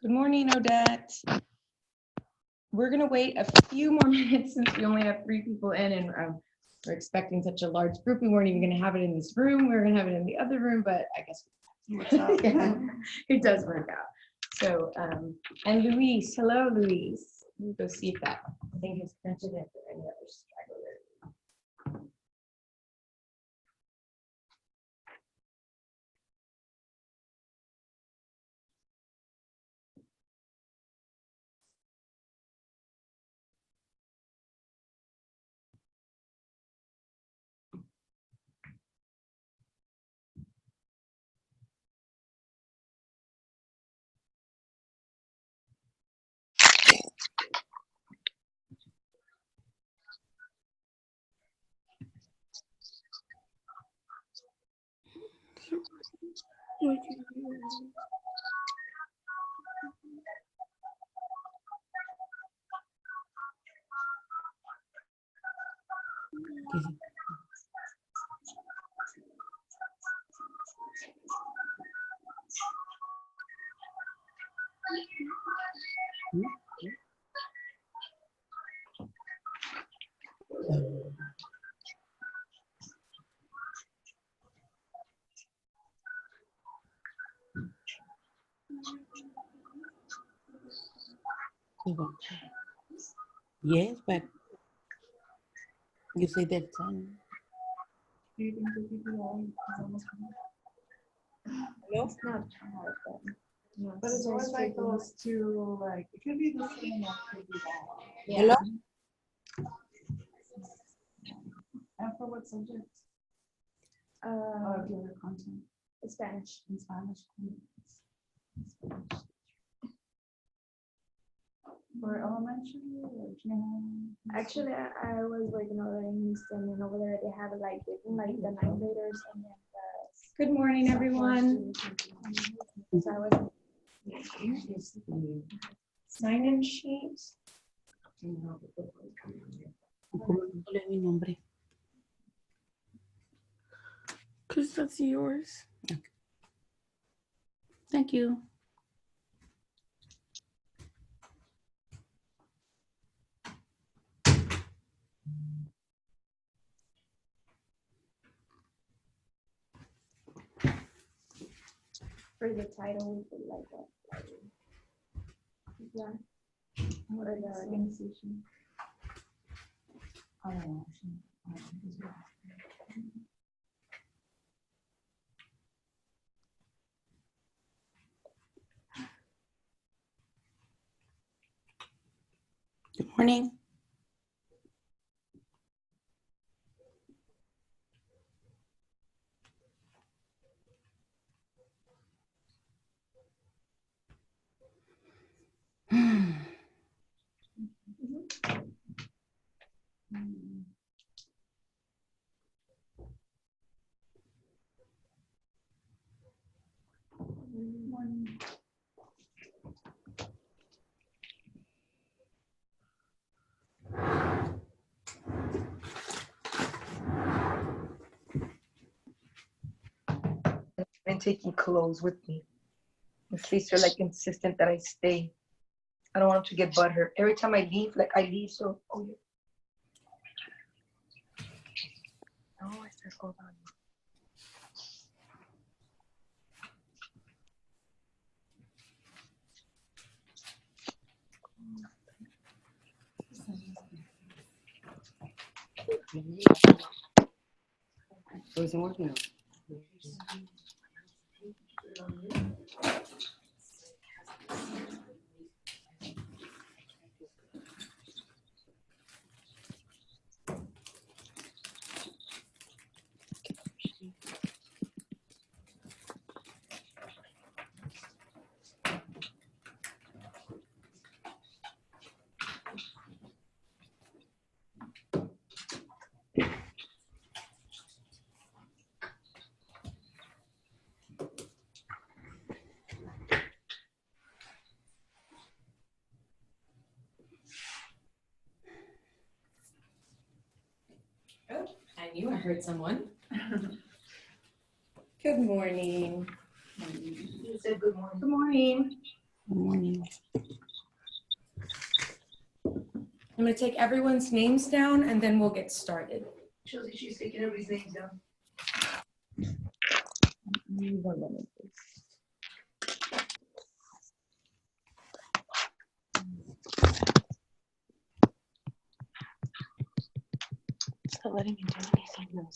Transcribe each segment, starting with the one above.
Good morning, Odette. We're going to wait a few more minutes since we only have 3 people in, and we're expecting such a large group. We weren't even going to have it in this room. We were going to have it in the other room, but I guess yeah, it does work out. So, and Luis, hello, Luis. We'll go see if that thing has printed it for any other stragglers. Yes, but you say that. Do you think the PPR is almost Hello? It's not hard, but it's always like those two, like, it could be the same or it could be that. Yeah. Hello? And for what subject? The other content. Spanish. In Spanish. For elementary or junior? Actually, I was working over in Houston, and over there they have like the 9th graders and then the. Good morning, everyone. So I was. Sign-in sheet. Ponle mi nombre. Because that's yours. Okay. Thank you. For the title, we put like that. Yeah. Or the organization. Oh, Good morning. And taking clothes with me in case they're like insistent that I stay. I don't want them to get butthurt. Every time I leave, like I leave, so oh yeah. No, I said hold on. So isn't working. Oh, I knew I heard someone. Good morning. You said good morning. Good morning. Good morning. I'm going to take everyone's names down and then we'll get started. She's taking everybody's names down. One moment, please. It's not letting me do anything else.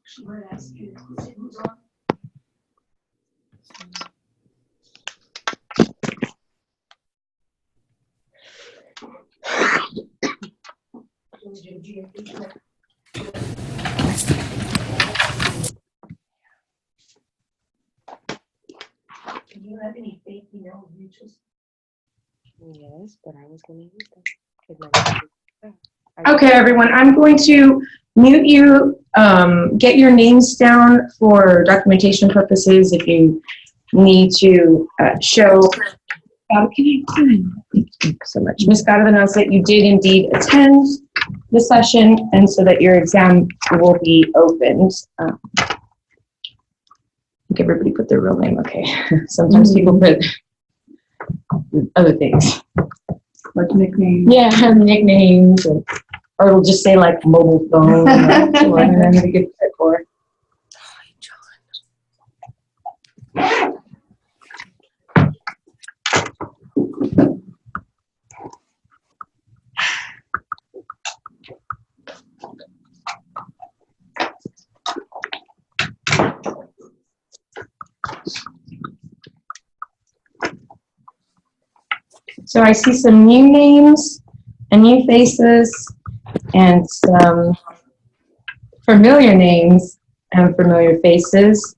She might ask you who's on. Do you have any fake email mutuals? Yes, but I was going to use them. Okay, everyone, I'm going to mute you, get your names down for documentation purposes if you need to show. Thank you so much. Ms. Gotta announce that you did indeed attend the session and so that your exam will be opened. I think everybody put their real name, okay. Sometimes people put other things. Like nickname. Yeah, nicknames, or it'll just say like mobile phone, or whatever to get fit for. So I see some new names and new faces and some familiar names and familiar faces.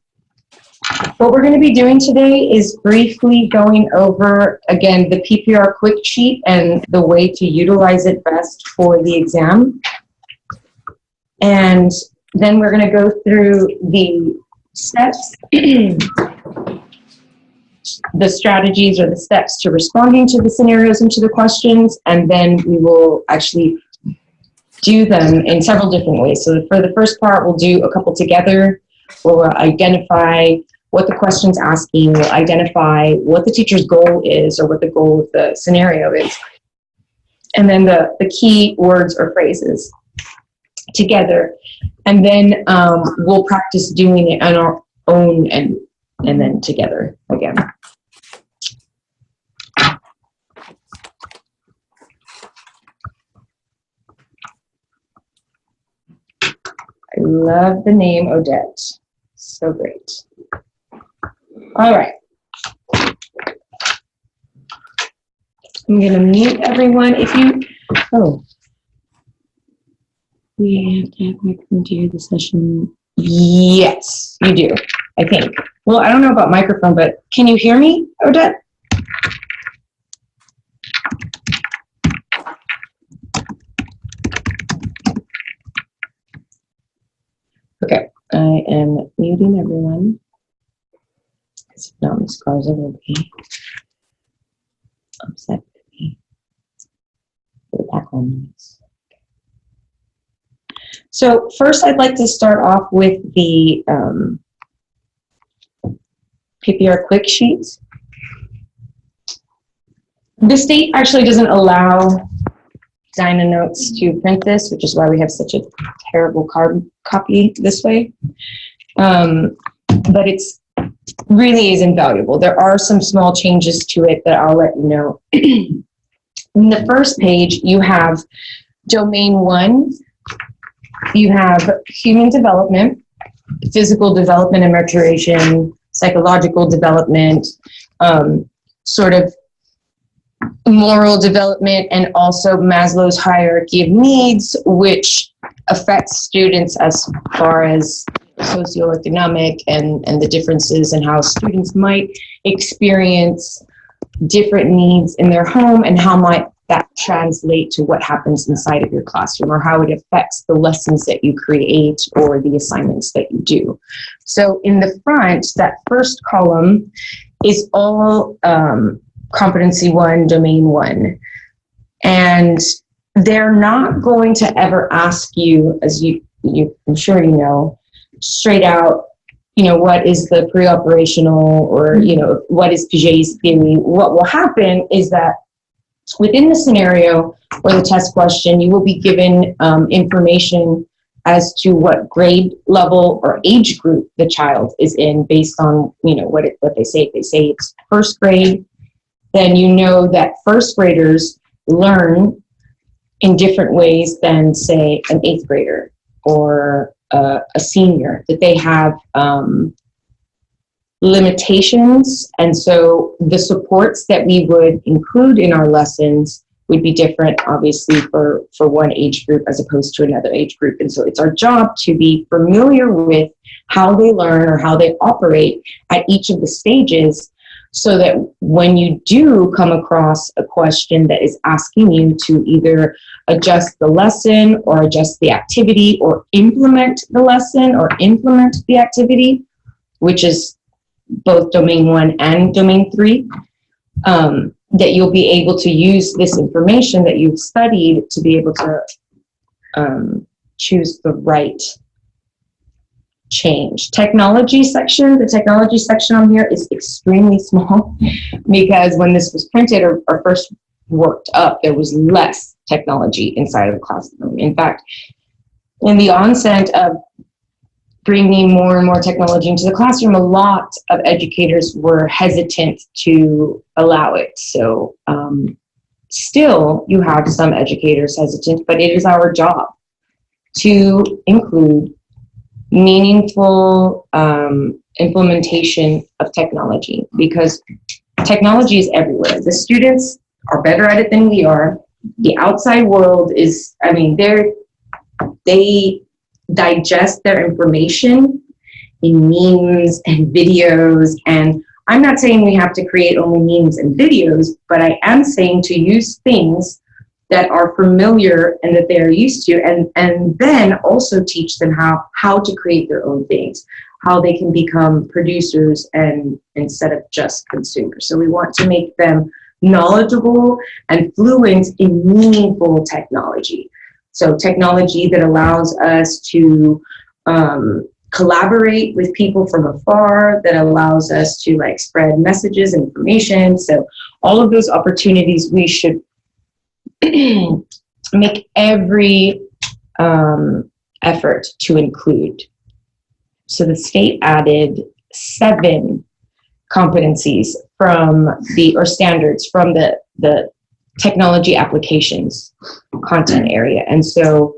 What we're going to be doing today is briefly going over, again, the PPR quick sheet and the way to utilize it best for the exam. And then we're going to go through the steps, the strategies or the steps to responding to the scenarios and to the questions, and then we will actually do them in several different ways. So for the first part, we'll do a couple together. We'll identify what the question's asking, we'll identify what the teacher's goal is or what the goal of the scenario is, and then the key words or phrases together. And then we'll practice doing it on our own and then together again. I love the name Odette. So great. All right. I'm going to mute everyone. If you, we have to have microphone to hear the session. Yes, you do, I think. Well, I don't know about microphone, but can you hear me, Odette? Okay, I am muting everyone. Because if not, Ms. Garza will be upset with me for the background noise. So first, I'd like to start off with the PPR quick sheets. The state actually doesn't allow Dynanotes to print this, which is why we have such a terrible carbon copy this way. But it's really is invaluable. There are some small changes to it that I'll let you know. In the first page, you have domain 1. You have human development, physical development and maturation, psychological development, sort of moral development, and also Maslow's hierarchy of needs, which affects students as far as socioeconomic and the differences in how students might experience different needs in their home and how might that translate to what happens inside of your classroom or how it affects the lessons that you create or the assignments that you do. So in the front, that first column is all Competency 1, Domain 1. And they're not going to ever ask you, as I'm sure you know, straight out, what is the pre-operational, or, what is Piaget's theory. What will happen is that within the scenario or the test question, you will be given information as to what grade level or age group the child is in based on, what they say. If they say it's first grade, then you know that first graders learn in different ways than, say, an 8th grader or a senior, that they have limitations. And so the supports that we would include in our lessons would be different, obviously, for one age group as opposed to another age group. And so it's our job to be familiar with how they learn or how they operate at each of the stages, so that when you do come across a question that is asking you to either adjust the lesson or adjust the activity or implement the lesson or implement the activity, which is both domain 1 and domain 3, that you'll be able to use this information that you've studied to be able to choose the right change. The technology section on here is extremely small, because when this was printed or first worked up, there was less technology inside of the classroom. In fact, in the onset of bringing more and more technology into the classroom, a lot of educators were hesitant to allow it. So still, you have some educators hesitant, but it is our job to include meaningful implementation of technology, because technology is everywhere. The students are better at it than we are. The outside world is, they digest their information in memes and videos. And I'm not saying we have to create only memes and videos, but I am saying to use things that are familiar and that they are used to, and then also teach them how to create their own things, how they can become producers and instead of just consumers. So we want to make them knowledgeable and fluent in meaningful technology. So technology that allows us to collaborate with people from afar, that allows us to spread messages and information. So all of those opportunities we should make every effort to include. So the state added 7 competencies standards from the technology applications content area. And so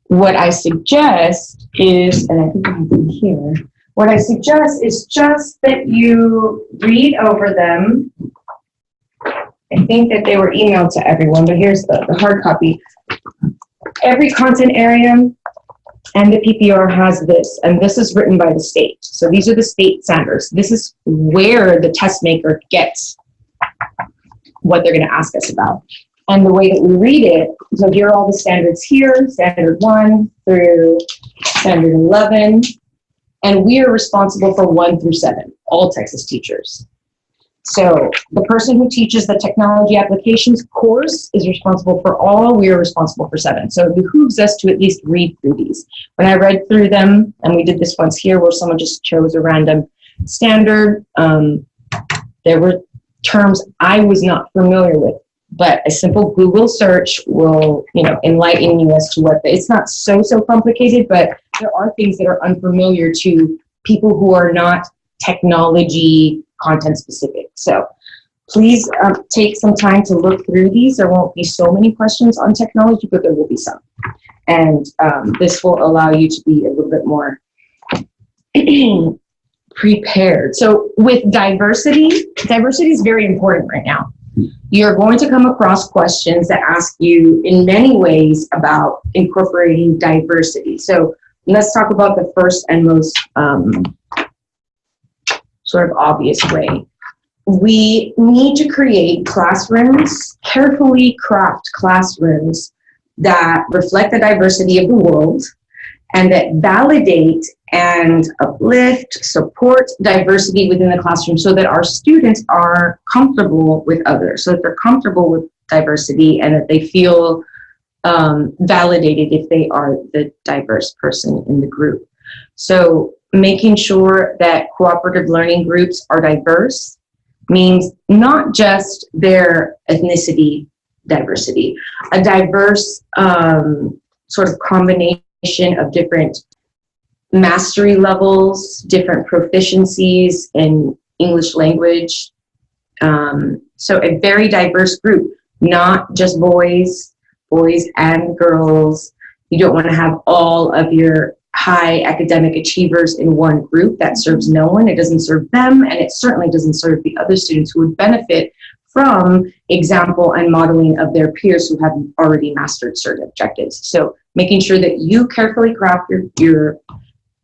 what I suggest is, and I think I have them here, what I suggest is just that you read over them. I think that they were emailed to everyone, but here's the hard copy. Every content area and the PPR has this, and this is written by the state. So these are the state standards. This is where the test maker gets what they're going to ask us about. And the way that we read it, so here are all the standards here, standard 1 through standard 11, and we are responsible for 1 through 7, all Texas teachers. So the person who teaches the technology applications course is responsible for all. We are responsible for 7. So it behooves us to at least read through these. When I read through them, and we did this once here where someone just chose a random standard, there were terms I was not familiar with, but a simple Google search will, enlighten you as to what it's not so complicated, but there are things that are unfamiliar to people who are not technology content specific. So please take some time to look through these. There won't be so many questions on technology, but there will be some. And this will allow you to be a little bit more prepared. So with diversity is very important right now. You're going to come across questions that ask you in many ways about incorporating diversity. So let's talk about the first and most sort of obvious way. We need to create classrooms, carefully crafted classrooms that reflect the diversity of the world and that validate and uplift, support diversity within the classroom so that our students are comfortable with others, so that they're comfortable with diversity and that they feel validated if they are the diverse person in the group. So making sure that cooperative learning groups are diverse means not just their ethnicity diversity, a diverse sort of combination of different mastery levels, different proficiencies in English language. So a very diverse group, not just boys and girls. You don't want to have all of your high academic achievers in one group. That serves no one. It doesn't serve them, and it certainly doesn't serve the other students who would benefit from example and modeling of their peers who have already mastered certain objectives. So making sure that you carefully craft your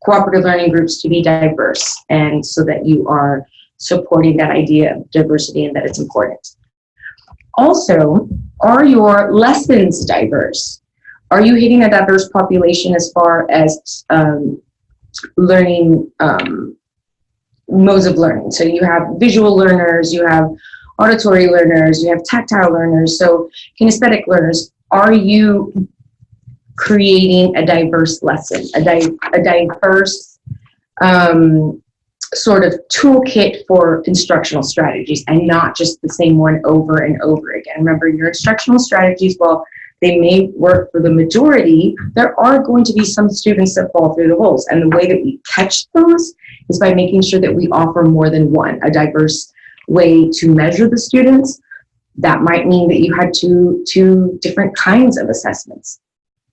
cooperative learning groups to be diverse, and so that you are supporting that idea of diversity and that it's important. Also, are your lessons diverse? Are you hitting a diverse population as far as learning modes of learning? So you have visual learners, you have auditory learners, you have tactile learners, so kinesthetic learners. Are you creating a diverse lesson, a diverse sort of toolkit for instructional strategies, and not just the same one over and over again? Remember, your instructional strategies, while they may work for the majority, there are going to be some students that fall through the holes. And the way that we catch those is by making sure that we offer more than one, a diverse way to measure the students. That might mean that you had two different kinds of assessments.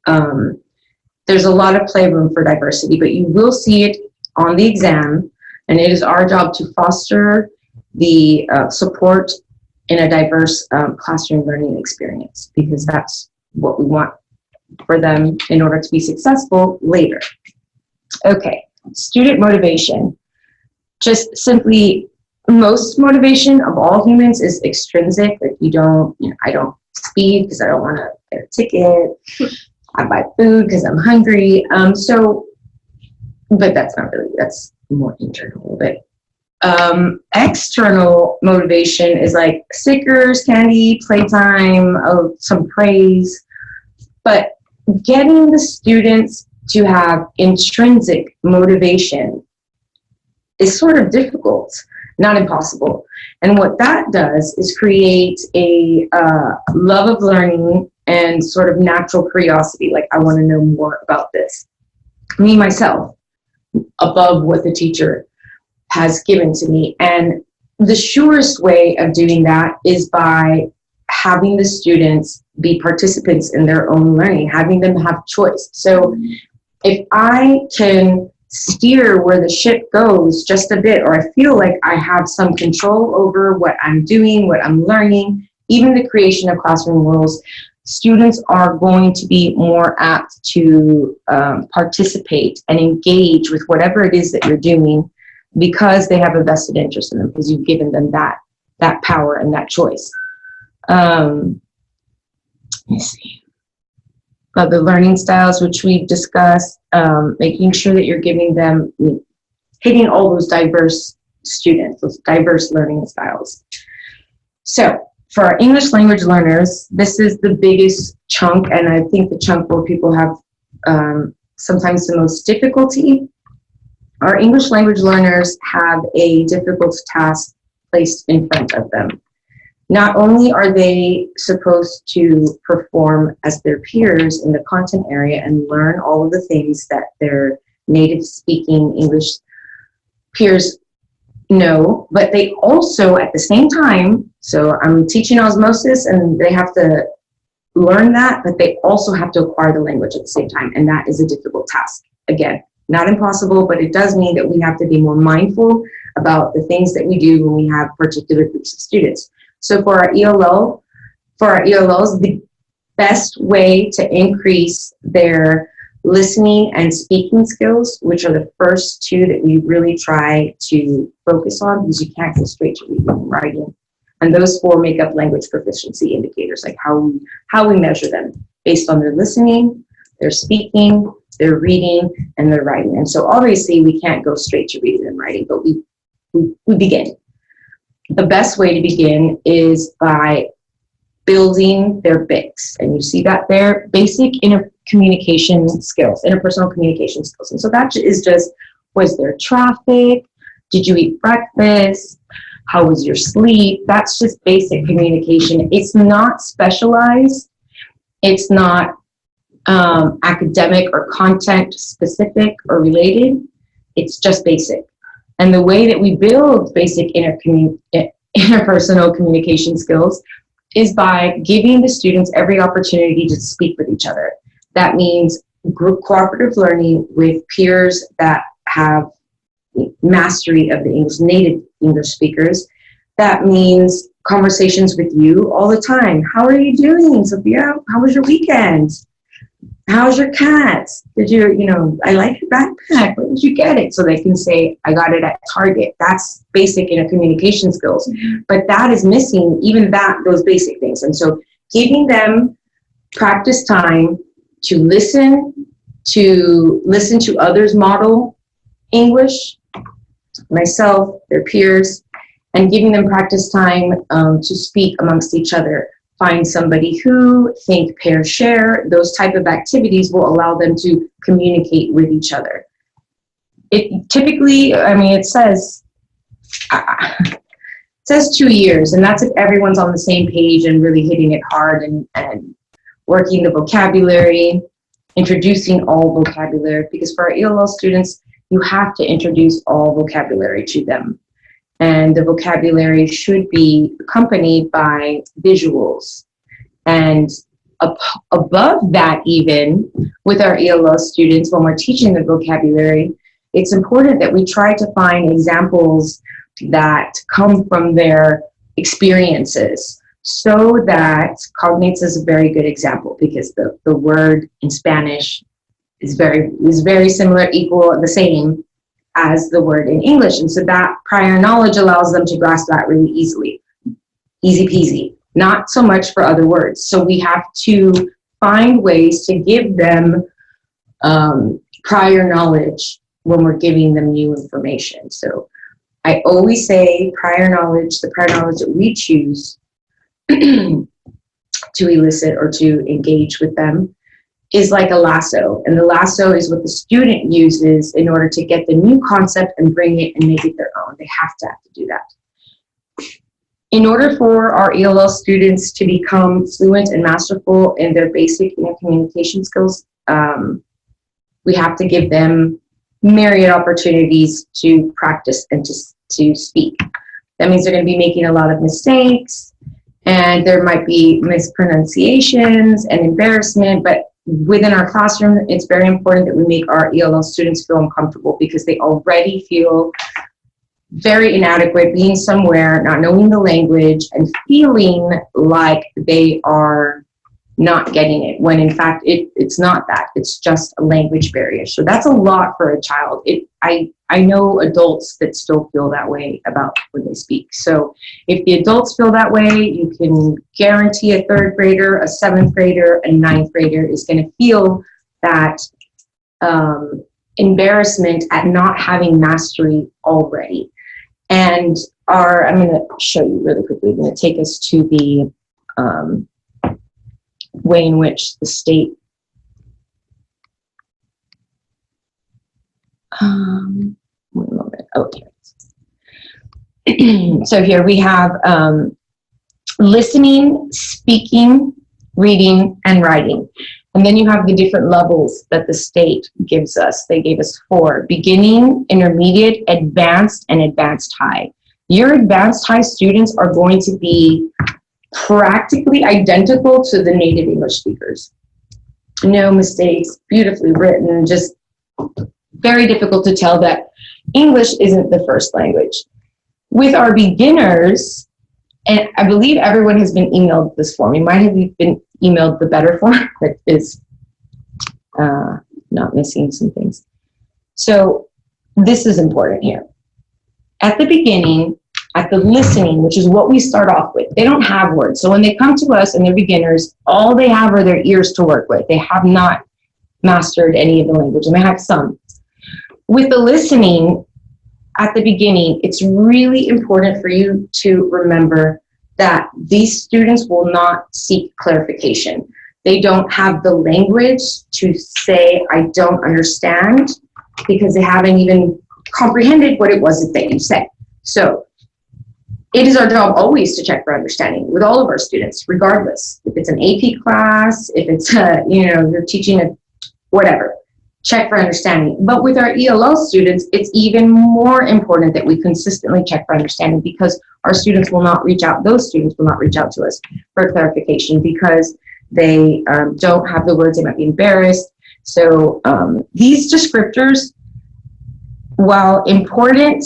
There's a lot of playroom for diversity, but you will see it on the exam, and it is our job to foster the support in a diverse classroom learning experience, because that's what we want for them in order to be successful later. Okay, student motivation. Just simply, most motivation of all humans is extrinsic. Like I don't speed because I don't want to get a ticket. I buy food because I'm hungry. But that's not really, that's more internal. But external motivation is like stickers, candy, playtime, some praise. But getting the students to have intrinsic motivation is sort of difficult, not impossible. And what that does is create a love of learning and sort of natural curiosity, like I want to know more about this. Me, myself, above what the teacher has given to me. And the surest way of doing that is by having the students be participants in their own learning, having them have choice. So if I can steer where the ship goes just a bit, or I feel like I have some control over what I'm doing, what I'm learning, even the creation of classroom rules, students are going to be more apt to participate and engage with whatever it is that you're doing, because they have a vested interest in them, because you've given them that power and that choice. Let me see. The learning styles, which we've discussed, making sure that you're giving them, hitting all those diverse students, those diverse learning styles. So for our English language learners, this is the biggest chunk, and I think the chunk where people have sometimes the most difficulty. Our English language learners have a difficult task placed in front of them. Not only are they supposed to perform as their peers in the content area and learn all of the things that their native speaking English peers know, but they also at the same time, so I'm teaching osmosis and they have to learn that, but they also have to acquire the language at the same time, and that is a difficult task. Again, not impossible, but it does mean that we have to be more mindful about the things that we do when we have particular groups of students. So for our ELLs, the best way to increase their listening and speaking skills, which are the first two that we really try to focus on, because you can't go straight to reading and writing. And those four make up language proficiency indicators, like how we measure them based on their listening, their speaking, their reading, and their writing. And so obviously we can't go straight to reading and writing, but we begin. The best way to begin is by building their BICs. And you see that there, basic interpersonal communication skills. And so that is just Was there traffic? Did you eat breakfast? How was your sleep? That's just basic communication. It's not specialized. It's not academic or content specific or related. It's just basic. And the way that we build basic interpersonal communication skills is by giving the students every opportunity to speak with each other. That means group cooperative learning with peers that have mastery of the English, native English speakers. That means conversations with you all the time. How are you doing, Sophia? How was your weekend? How's your cat? Did you, I like your backpack. Where did you get it? So they can say, I got it at Target. That's basic communication skills. But that is missing, even those basic things. And so giving them practice time to listen to others model English, myself, their peers, and giving them practice time to speak amongst each other. Find somebody who, think, pair, share. Those type of activities will allow them to communicate with each other. It typically, it says 2 years, and that's if everyone's on the same page and really hitting it hard and working the vocabulary, introducing all vocabulary, because for our ELL students, you have to introduce all vocabulary to them. And the vocabulary should be accompanied by visuals. And above that, even with our ELL students, when we're teaching the vocabulary, it's important that we try to find examples that come from their experiences. So that cognates is a very good example, because the word in Spanish is very similar, equal, the same as the word in English. And so that prior knowledge allows them to grasp that really easily. Easy peasy. Not so much for other words. So we have to find ways to give them prior knowledge when we're giving them new information. So I always say prior knowledge, the prior knowledge that we choose to elicit or to engage with them, is like a lasso. And the lasso is what the student uses in order to get the new concept and bring it and make it their own. They have to do that. In order for our ELL students to become fluent and masterful in their basic communication skills, we have to give them myriad opportunities to practice and to speak. That means they're going to be making a lot of mistakes, and there might be mispronunciations and embarrassment, but within our classroom, it's very important that we make our ELL students feel uncomfortable, because they already feel very inadequate being somewhere, not knowing the language, and feeling like they are not getting it, when in fact it's not that. It's just a language barrier. So that's a lot for a child. I know adults that still feel that way about when they speak. So if the adults feel that way, you can guarantee a 3rd grader, a 7th grader, a 9th grader is going to feel that embarrassment at not having mastery already. And I'm going to show you really quickly. I'm going to take us to the way in which the state one moment. Okay. So here we have listening, speaking, reading, and writing. And then you have the different levels that the state gives us. They gave us 4: beginning, intermediate, advanced, and advanced high. Your advanced high students are going to be practically identical to the native English speakers. No mistakes, beautifully written, just very difficult to tell that English isn't the first language. With our beginners, and I believe everyone has been emailed this form. You might have been emailed the better form that is not missing some things. So this is important here. At the beginning, at the listening, which is what we start off with, they don't have words. So when they come to us and they're beginners, all they have are their ears to work with. They have not mastered any of the language, and they have some. With the listening, at the beginning, it's really important for you to remember that these students will not seek clarification. They don't have the language to say, I don't understand, because they haven't even comprehended what it was that you said. So it is our job always to check for understanding with all of our students, regardless if it's an AP class, if it's you're teaching a whatever, check for understanding. But with our ELL students, it's even more important that we consistently check for understanding, because our students will not reach out, those students will not reach out to us for clarification because they don't have the words, they might be embarrassed. So these descriptors, while important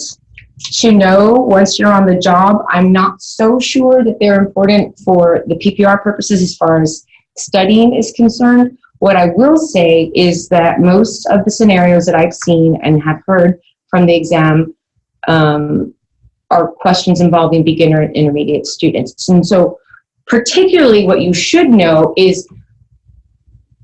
to know once you're on the job, I'm not so sure that they're important for the PPR purposes as far as studying is concerned. What I will say is that most of the scenarios that I've seen and have heard from the exam are questions involving beginner and intermediate students. And so particularly what you should know is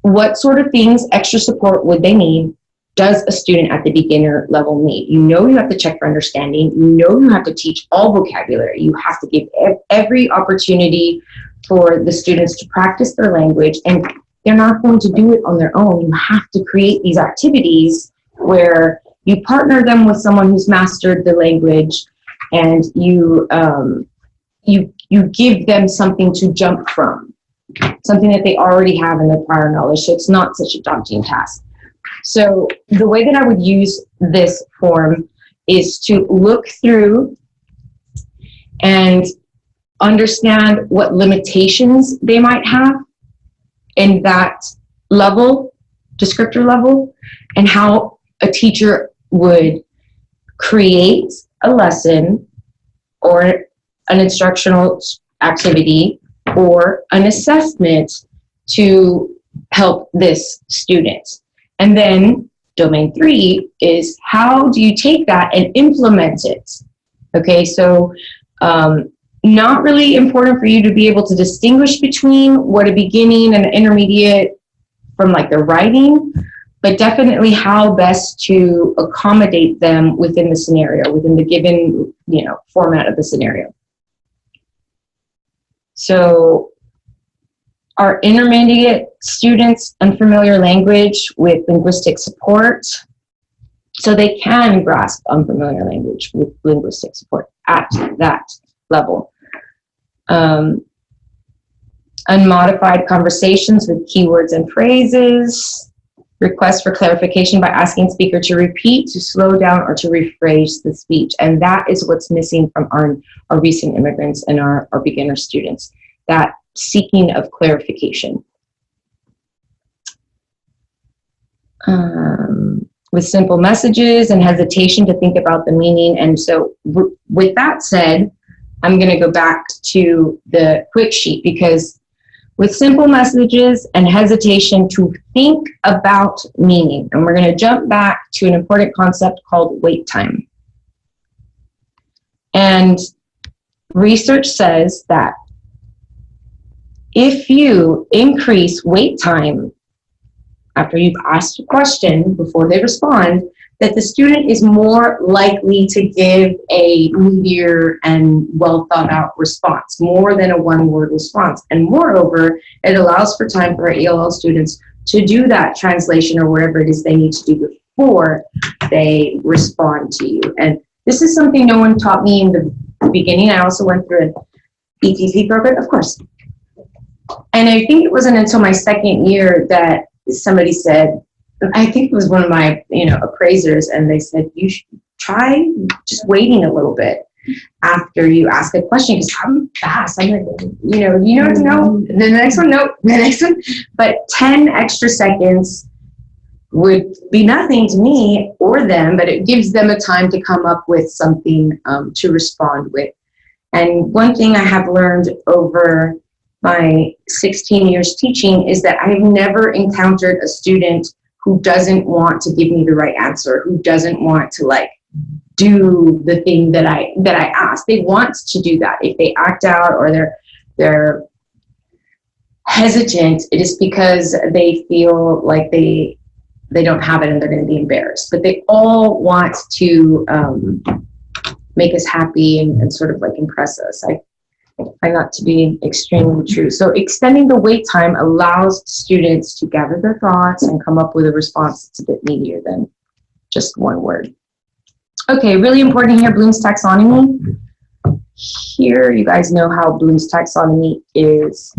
what sort of things, extra support would they need? Does a student at the beginner level need? You know you have to check for understanding. You know you have to teach all vocabulary. You have to give every opportunity for the students to practice their language, and they're not going to do it on their own. You have to create these activities where you partner them with someone who's mastered the language, and you give them something to jump from, something that they already have in their prior knowledge, so it's not such a daunting task. So the way that I would use this form is to look through and understand what limitations they might have in that level, descriptor level, and how a teacher would create a lesson or an instructional activity or an assessment to help this student. And then domain 3 is how do you take that and implement it? Okay, so not really important for you to be able to distinguish between what a beginning and an intermediate from like the writing, but definitely how best to accommodate them within the scenario, within the given, format of the scenario. So our intermediate students, unfamiliar language with linguistic support, so they can grasp unfamiliar language with linguistic support at that level. Unmodified conversations with keywords and phrases, requests for clarification by asking speaker to repeat, to slow down, or to rephrase the speech. And that is what's missing from our recent immigrants and our beginner students, that seeking of clarification. With simple messages and hesitation to think about the meaning. And so with that said, I'm going to go back to the quick sheet, because with simple messages and hesitation to think about meaning, and we're going to jump back to an important concept called wait time. And research says that if you increase wait time after you've asked a question before they respond, that the student is more likely to give a meatier and well thought out response, more than a one-word response. And moreover, it allows for time for our ELL students to do that translation or whatever it is they need to do before they respond to you. And this is something no one taught me in the beginning. I also went through an ETP program, of course. And I think it wasn't until my second year that somebody said, I think it was one of my, appraisers, and they said, you should try just waiting a little bit after you ask a question, because I'm fast. I'm like, no, and then the next one, no, the next one. But 10 extra seconds would be nothing to me or them, but it gives them a time to come up with something to respond with. And one thing I have learned over my 16 years teaching is that I've never encountered a student who doesn't want to give me the right answer, who doesn't want to do the thing that I asked. They want to do that. If they act out or they're hesitant, it is because they feel like they don't have it and they're going to be embarrassed. But they all want to make us happy and sort of impress us. I find that to be extremely true. So extending the wait time allows students to gather their thoughts and come up with a response that's a bit meatier than just one word. Okay, really important here, Bloom's taxonomy. Here, you guys know how Bloom's taxonomy is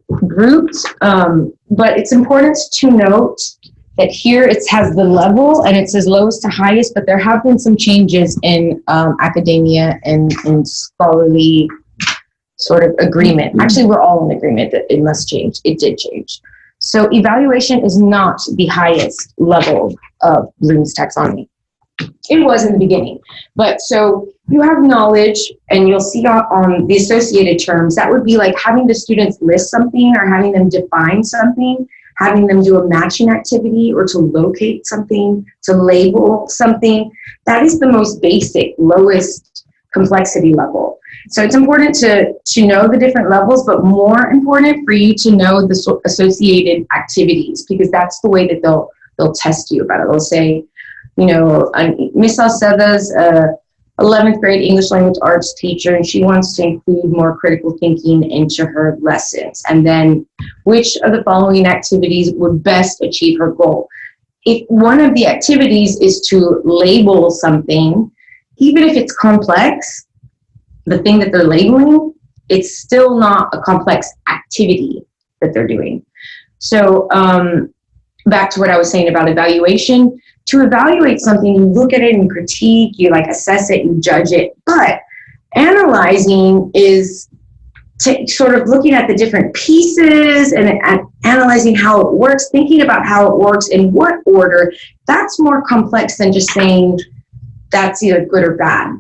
grouped, but it's important to note that here it has the level and it says lowest to highest, but there have been some changes in academia and in scholarly sort of agreement. Actually, we're all in agreement that it must change. It did change. So evaluation is not the highest level of Bloom's taxonomy. It was in the beginning, but so you have knowledge and you'll see on the associated terms, that would be like having the students list something or having them define something, having them do a matching activity or to locate something, to label something. That is the most basic, lowest complexity level. So it's important to know the different levels, but more important for you to know the associated activities, because that's the way that they'll test you about it. They'll say, you know, Miss Sauceda's 11th grade English language arts teacher, and she wants to include more critical thinking into her lessons. And then which of the following activities would best achieve her goal? If one of the activities is to label something, even if it's complex, the thing that they're labeling, it's still not a complex activity that they're doing. So back to what I was saying about evaluation. To evaluate something, you look at it and critique, you like assess it, you judge it. But analyzing is sort of looking at the different pieces and analyzing how it works, thinking about how it works, in what order. That's more complex than just saying that's either good or bad,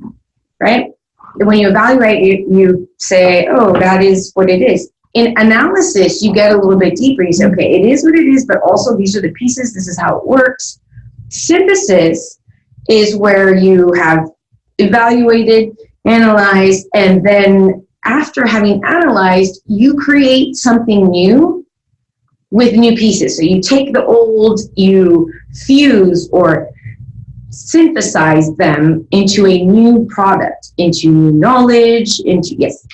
right? When you evaluate, you say, oh, that is what it is. In analysis, you get a little bit deeper. You say, okay, it is what it is, but also these are the pieces. This is how it works. Synthesis is where you have evaluated, analyzed, and then after having analyzed, you create something new with new pieces. So you take the old, you fuse or synthesize them into a new product, into new knowledge, into, yes.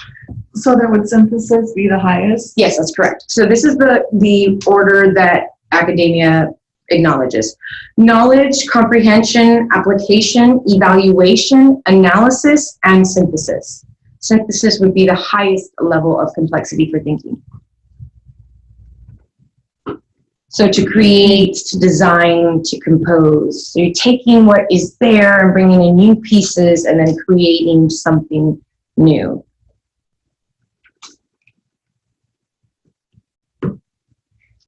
So then would synthesis be the highest? Yes, that's correct. So this is the order that academia acknowledges. Knowledge, comprehension, application, evaluation, analysis, and synthesis. Synthesis would be the highest level of complexity for thinking. So to create, to design, to compose. So you're taking what is there and bringing in new pieces and then creating something new.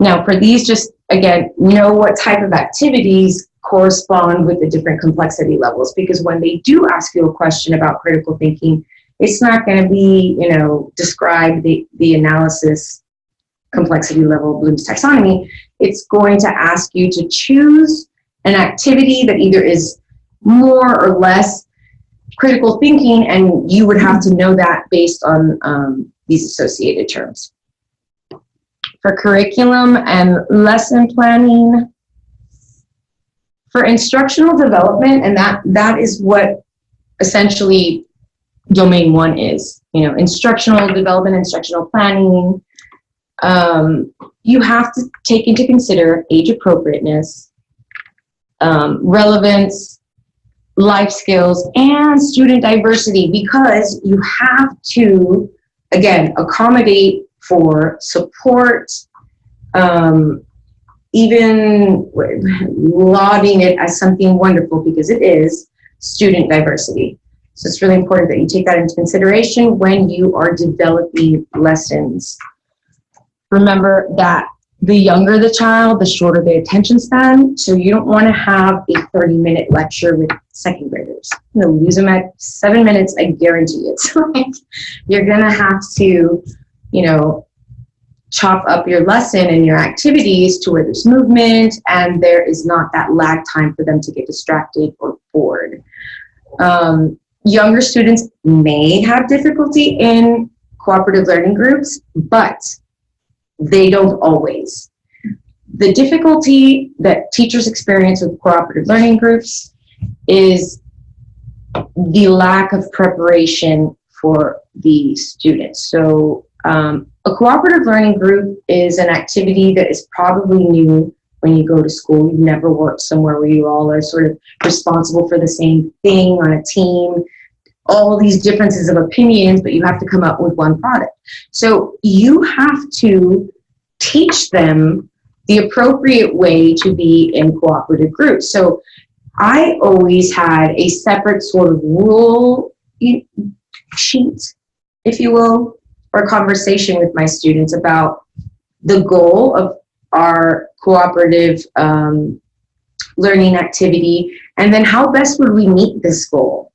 Now for these, just again, know what type of activities correspond with the different complexity levels, because when they do ask you a question about critical thinking, it's not going to be, you know, describe the analysis complexity level of Bloom's taxonomy. It's going to ask you to choose an activity that either is more or less critical thinking, and you would have to know that based on these associated terms. For curriculum and lesson planning, for instructional development, and that is what essentially domain 1 is, you know, instructional development, instructional planning. You have to take into consider age appropriateness, relevance, life skills, and student diversity, because you have to, again, accommodate for support, even lauding it as something wonderful, because it is student diversity. So it's really important that you take that into consideration when you are developing lessons. Remember that the younger the child, the shorter the attention span. So you don't want to have a 30-minute lecture with second graders. You'll lose them at 7 minutes, I guarantee it. So you're going to have to, you know, chop up your lesson and your activities to where there's movement and there is not that lag time for them to get distracted or bored. Younger students may have difficulty in cooperative learning groups, but they don't always. The difficulty that teachers experience with cooperative learning groups is the lack of preparation for the students. So a cooperative learning group is an activity that is probably new when you go to school. You've never worked somewhere where you all are sort of responsible for the same thing on a team. All these differences of opinions, but you have to come up with one product. So you have to teach them the appropriate way to be in cooperative groups. So I always had a separate sort of rule sheet, if you will, or conversation with my students about the goal of our cooperative learning activity, and then how best would we meet this goal.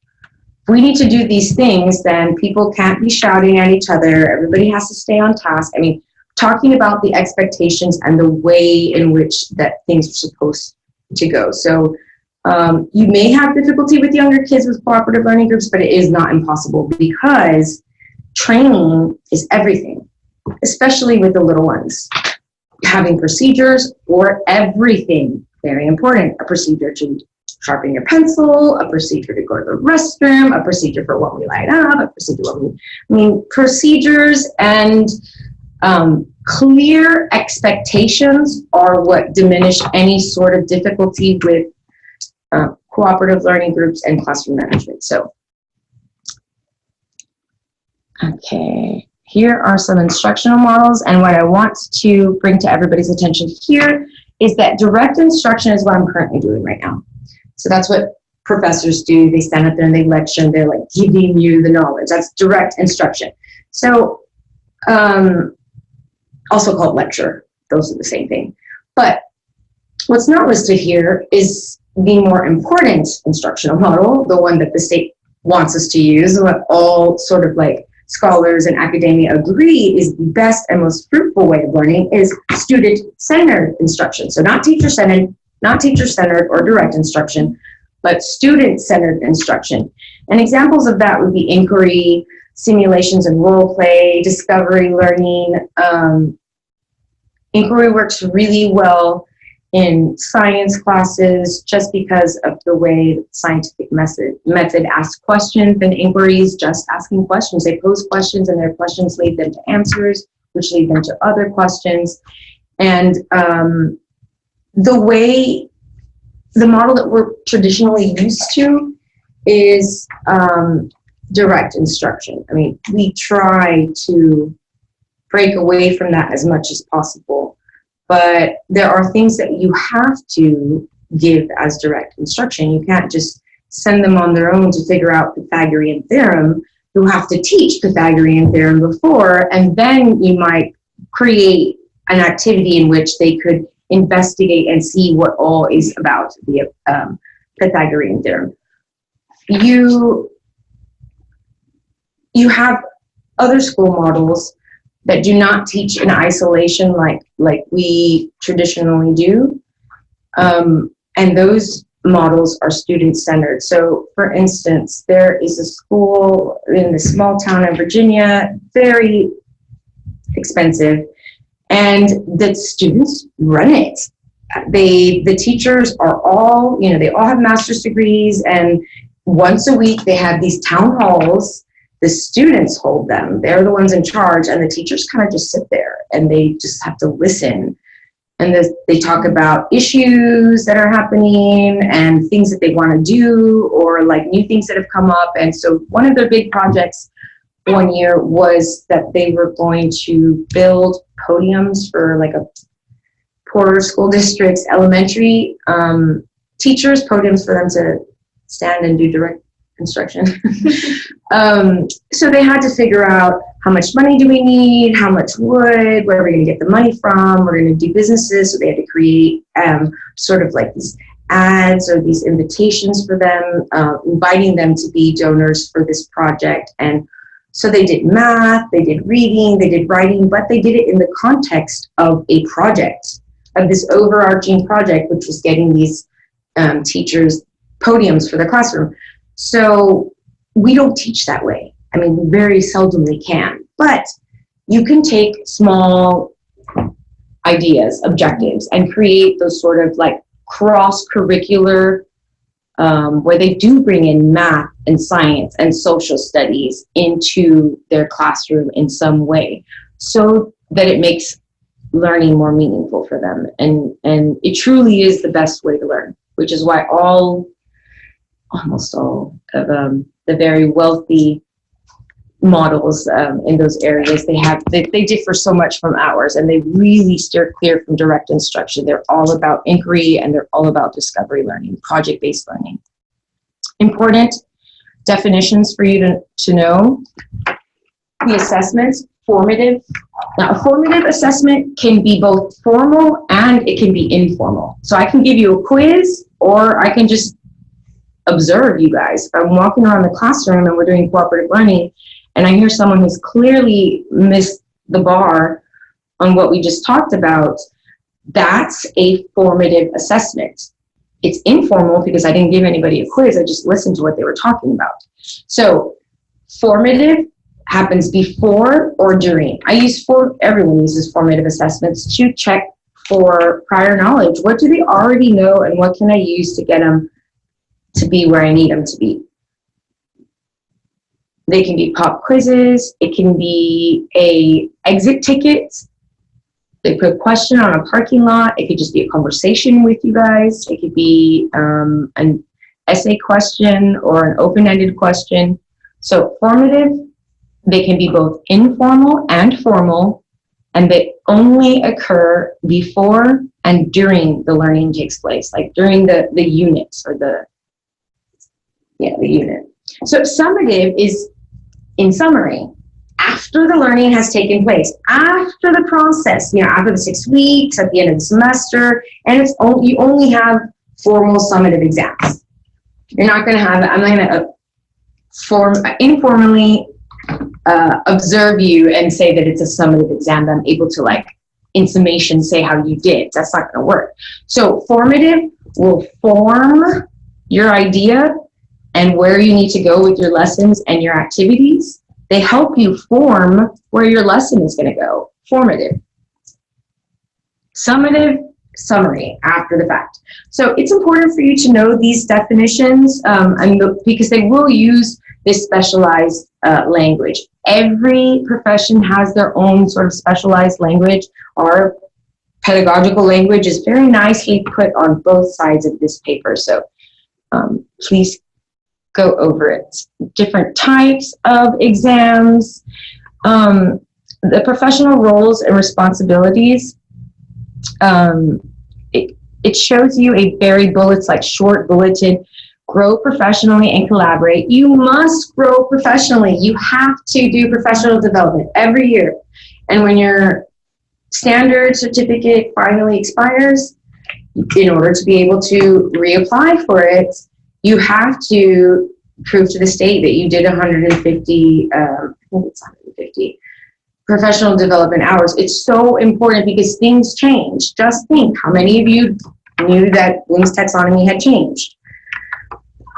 If we need to do these things, then people can't be shouting at each other. Everybody has to stay on task. I mean, talking about the expectations and the way in which that things are supposed to go. So you may have difficulty with younger kids with cooperative learning groups, but it is not impossible, because training is everything, especially with the little ones. Having procedures for everything, very important. A procedure to sharpen your pencil, a procedure to go to the restroom, a procedure for when we light up, a procedure procedures and clear expectations are what diminish any sort of difficulty with cooperative learning groups and classroom management. So, okay, here are some instructional models, and what I want to bring to everybody's attention here is that direct instruction is what I'm currently doing right now. So that's what professors do. They stand up there and they lecture and they're like giving you the knowledge. That's direct instruction. So also called lecture. Those are the same thing. But what's not listed here is the more important instructional model, the one that the state wants us to use, and what all sort of like scholars and academia agree is the best and most fruitful way of learning, is student-centered instruction. So not teacher-centered or direct instruction, but student-centered instruction. And examples of that would be inquiry, simulations and role play, discovery learning. Inquiry works really well in science classes just because of the way the scientific method asks questions, and inquiries just asking questions. They pose questions and their questions lead them to answers, which lead them to other questions. And the model that we're traditionally used to is direct instruction. I mean, we try to break away from that as much as possible, but there are things that you have to give as direct instruction. You can't just send them on their own to figure out Pythagorean theorem. You have to teach Pythagorean theorem before, and then you might create an activity in which they could investigate and see what all is about the Pythagorean theorem. You have other school models that do not teach in isolation like we traditionally do, and those models are student-centered. So, for instance, there is a school in a small town in Virginia, very expensive, and the students run it. The teachers are all, they all have master's degrees, and once a week they have these town halls. The students hold them. They're the ones in charge, and the teachers kind of just sit there and they just have to listen. And they talk about issues that are happening and things that they want to do, or like new things that have come up. And so one of their big projects one year was that they were going to build podiums for like a poorer school district's elementary teachers, podiums for them to stand and do direct instruction. So they had to figure out how much money do we need, how much wood, where are we going to get the money from, we're going to do businesses. So they had to create sort of like these ads or these invitations for them, inviting them to be donors for this project. And so they did math, they did reading, they did writing, but they did it in the context of a project, of this overarching project, which was getting these teachers podiums for the classroom. So we don't teach that way. I mean, we very seldomly can, but you can take small ideas, objectives, and create those sort of like cross-curricular, where they do bring in math and science and social studies into their classroom in some way, so that it makes learning more meaningful for them. And it truly is the best way to learn, which is why almost all of the very wealthy models in those areas, they differ so much from ours, and they really steer clear from direct instruction. They're all about inquiry, and they're all about discovery learning, project-based learning. Important definitions for you to know. The assessments, formative. Now, a formative assessment can be both formal and it can be informal. So I can give you a quiz, or I can just observe you guys. If I'm walking around the classroom and we're doing cooperative learning, and I hear someone who's clearly missed the bar on what we just talked about, that's a formative assessment. It's informal because I didn't give anybody a quiz, I just listened to what they were talking about. So formative happens before or during. Everyone uses formative assessments to check for prior knowledge. What do they already know, and what can I use to get them to be where I need them to be? They can be pop quizzes. It can be a exit ticket. They put a question on a parking lot. It could just be a conversation with you guys. It could be an essay question or an open-ended question. So formative, they can be both informal and formal, and they only occur before and during the learning takes place, like during the unit or the unit. So summative is, in summary, after the learning has taken place, after the process, after the 6 weeks, at the end of the semester, and you only have formal summative exams. You're not going to have, I'm not going to informally observe you and say that it's a summative exam that I'm able to, in summation, say how you did. That's not going to work. So formative will form your idea and where you need to go with your lessons and your activities. They help you form where your lesson is going to go. Formative. Summative, summary, after the fact. So it's important for you to know these definitions because they will use this specialized language. Every profession has their own sort of specialized language. Our pedagogical language is very nicely put on both sides of this paper. So please go over it. Different types of exams, the professional roles and responsibilities. It shows you a very short bulleted, grow professionally and collaborate. You must grow professionally. You have to do professional development every year. And when your standard certificate finally expires, in order to be able to reapply for it, you have to prove to the state that you did 150, I think it's 150 professional development hours. It's so important because things change. Just think, how many of you knew that Bloom's taxonomy had changed?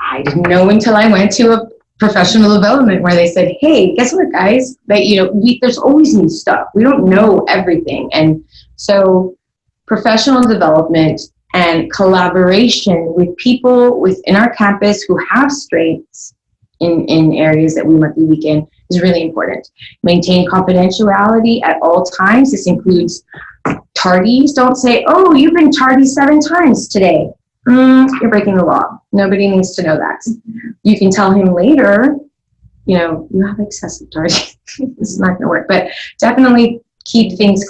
I didn't know until I went to a professional development where they said, hey, guess what, guys? That there's always new stuff. We don't know everything. And so professional development and collaboration with people within our campus who have strengths in areas that we might be weak in is really important. Maintain confidentiality at all times. This includes tardies. Don't say, oh, you've been tardy 7 times today. You're breaking the law. Nobody needs to know that. You can tell him later, you have excessive tardy. This is not going to work. But definitely keep things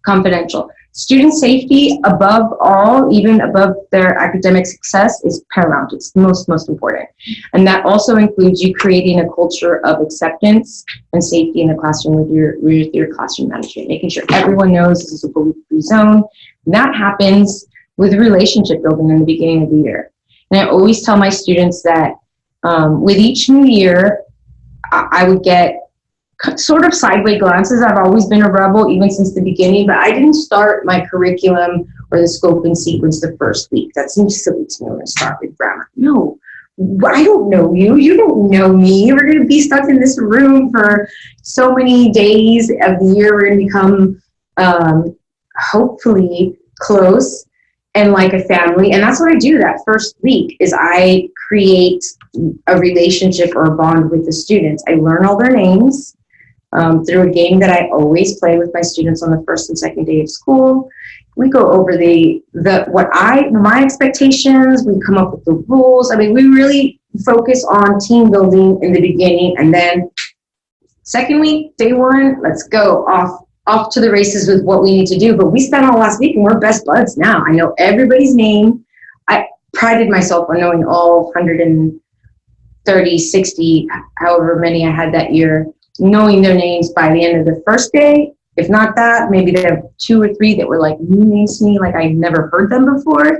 confidential. Student safety, above all, even above their academic success, is paramount. It's most important. And that also includes you creating a culture of acceptance and safety in the classroom with your classroom management, making sure everyone knows this is a bully-free zone. And that happens with relationship building in the beginning of the year. And I always tell my students that with each new year, I would get sort of sideways glances. I've always been a rebel even since the beginning, but I didn't start my curriculum or the scope and sequence the first week. That seems silly to me when I start with grammar. No, I don't know you. You don't know me. We're going to be stuck in this room for so many days of the year. We're going to become hopefully close and like a family. And that's what I do that first week is I create a relationship or a bond with the students. I learn all their names. through a game that I always play with my students on the first and second day of school. We go over my expectations, we come up with the rules. I mean, we really focus on team building in the beginning, and then second week, day one, let's go off to the races with what we need to do. But we spent all last week and we're best buds now. I know everybody's name. I prided myself on knowing all 130, 60, however many I had that year, knowing their names by the end of the first day. If not that, maybe they have 2 or 3 that were like new names to me, like I never heard them before.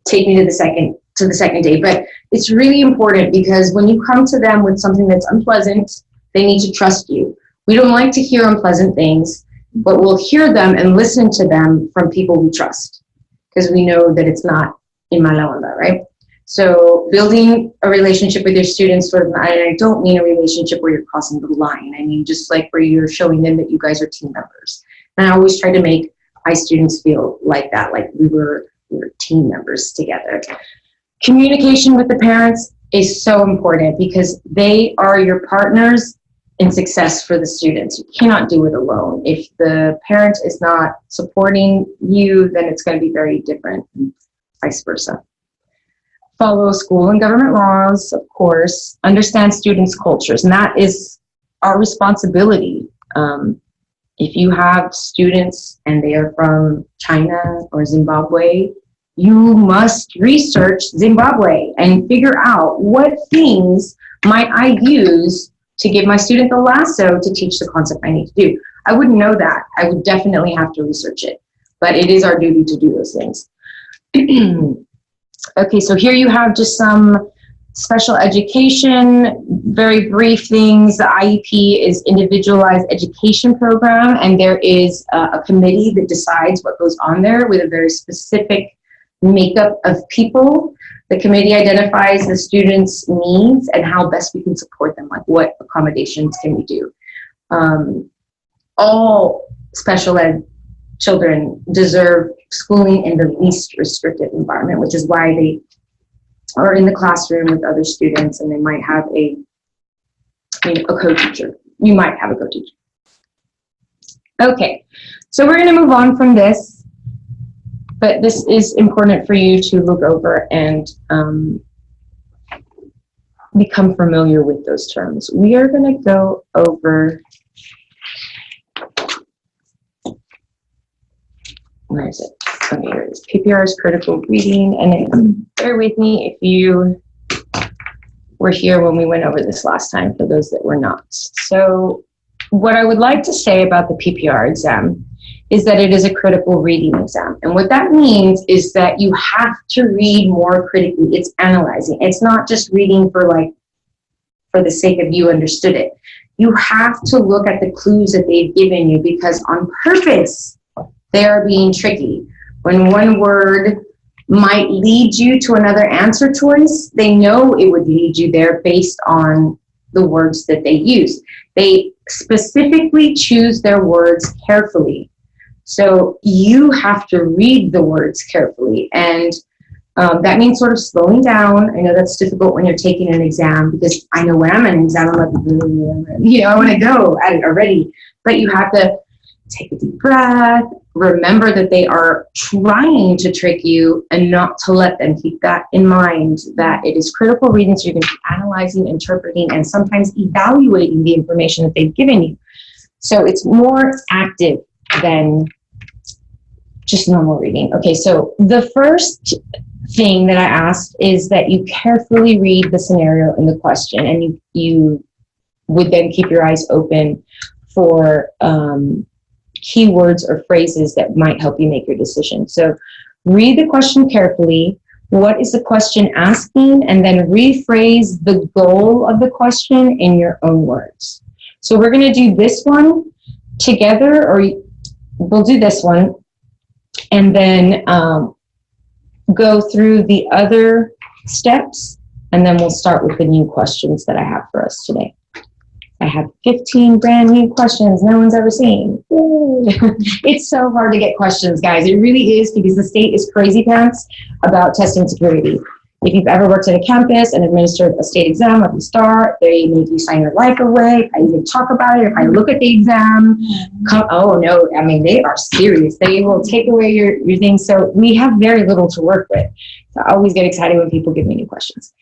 Take me to the second day. But it's really important because when you come to them with something that's unpleasant, they need to trust you. We don't like to hear unpleasant things, but we'll hear them and listen to them from people we trust because we know that it's not in mala onda, right? So building a relationship with your students, sort of, and I don't mean a relationship where you're crossing the line. I mean, just like where you're showing them that you guys are team members. And I always try to make my students feel like that, like we were team members together. Communication with the parents is so important because they are your partners in success for the students. You cannot do it alone. If the parent is not supporting you, then it's going to be very different, and vice versa. Follow school and government laws, of course. Understand students' cultures, and that is our responsibility. If you have students and they are from China or Zimbabwe, you must research Zimbabwe and figure out what things might I use to give my student the lasso to teach the concept I need to do. I wouldn't know that. I would definitely have to research it, but it is our duty to do those things. Okay, so here you have just some special education, very brief things. The IEP is Individualized Education Program, and there is a committee that decides what goes on there with a very specific makeup of people. The committee identifies the students' needs and how best we can support them, like what accommodations can we do. All special ed children deserve schooling in the least restrictive environment, which is why they are in the classroom with other students, and they might have a co-teacher. You might have a co-teacher. Okay, so we're going to move on from this, but this is important for you to look over and become familiar with those terms. We are going to go over, where is it? Okay, here it is. PPR is critical reading, and bear with me if you were here when we went over this last time, for those that were not. So what I would like to say about the PPR exam is that it is a critical reading exam. And what that means is that you have to read more critically. It's analyzing. It's not just reading for the sake of you understood it. You have to look at the clues that they've given you, because on purpose, they are being tricky. When one word might lead you to another answer choice, they know it would lead you there based on the words that they use. They specifically choose their words carefully. So you have to read the words carefully. And that means sort of slowing down. I know that's difficult when you're taking an exam, because I know when I'm in an exam, I'm like, I want to go at it already. But you have to take a deep breath, remember that they are trying to trick you, and not to let them. Keep that in mind, that it is critical reading, so you're going to be analyzing, interpreting, and sometimes evaluating the information that they've given you. So it's more active than just normal reading. Okay, so the first thing that I asked is that you carefully read the scenario and the question, and you would then keep your eyes open for keywords or phrases that might help you make your decision. So read the question carefully. What is the question asking? And then rephrase the goal of the question in your own words. So we're going to do this one together, or we'll do this one and then go through the other steps, and then we'll start with the new questions that I have for us today. I have 15 brand new questions no one's ever seen. It's so hard to get questions, guys. It really is, because the state is crazy pants about testing security. If you've ever worked at a campus and administered a state exam at the start, they make you sign your life away. If I even talk about it, if I look at the exam, oh no, I mean, they are serious. They will take away your things. So we have very little to work with. So I always get excited when people give me new questions.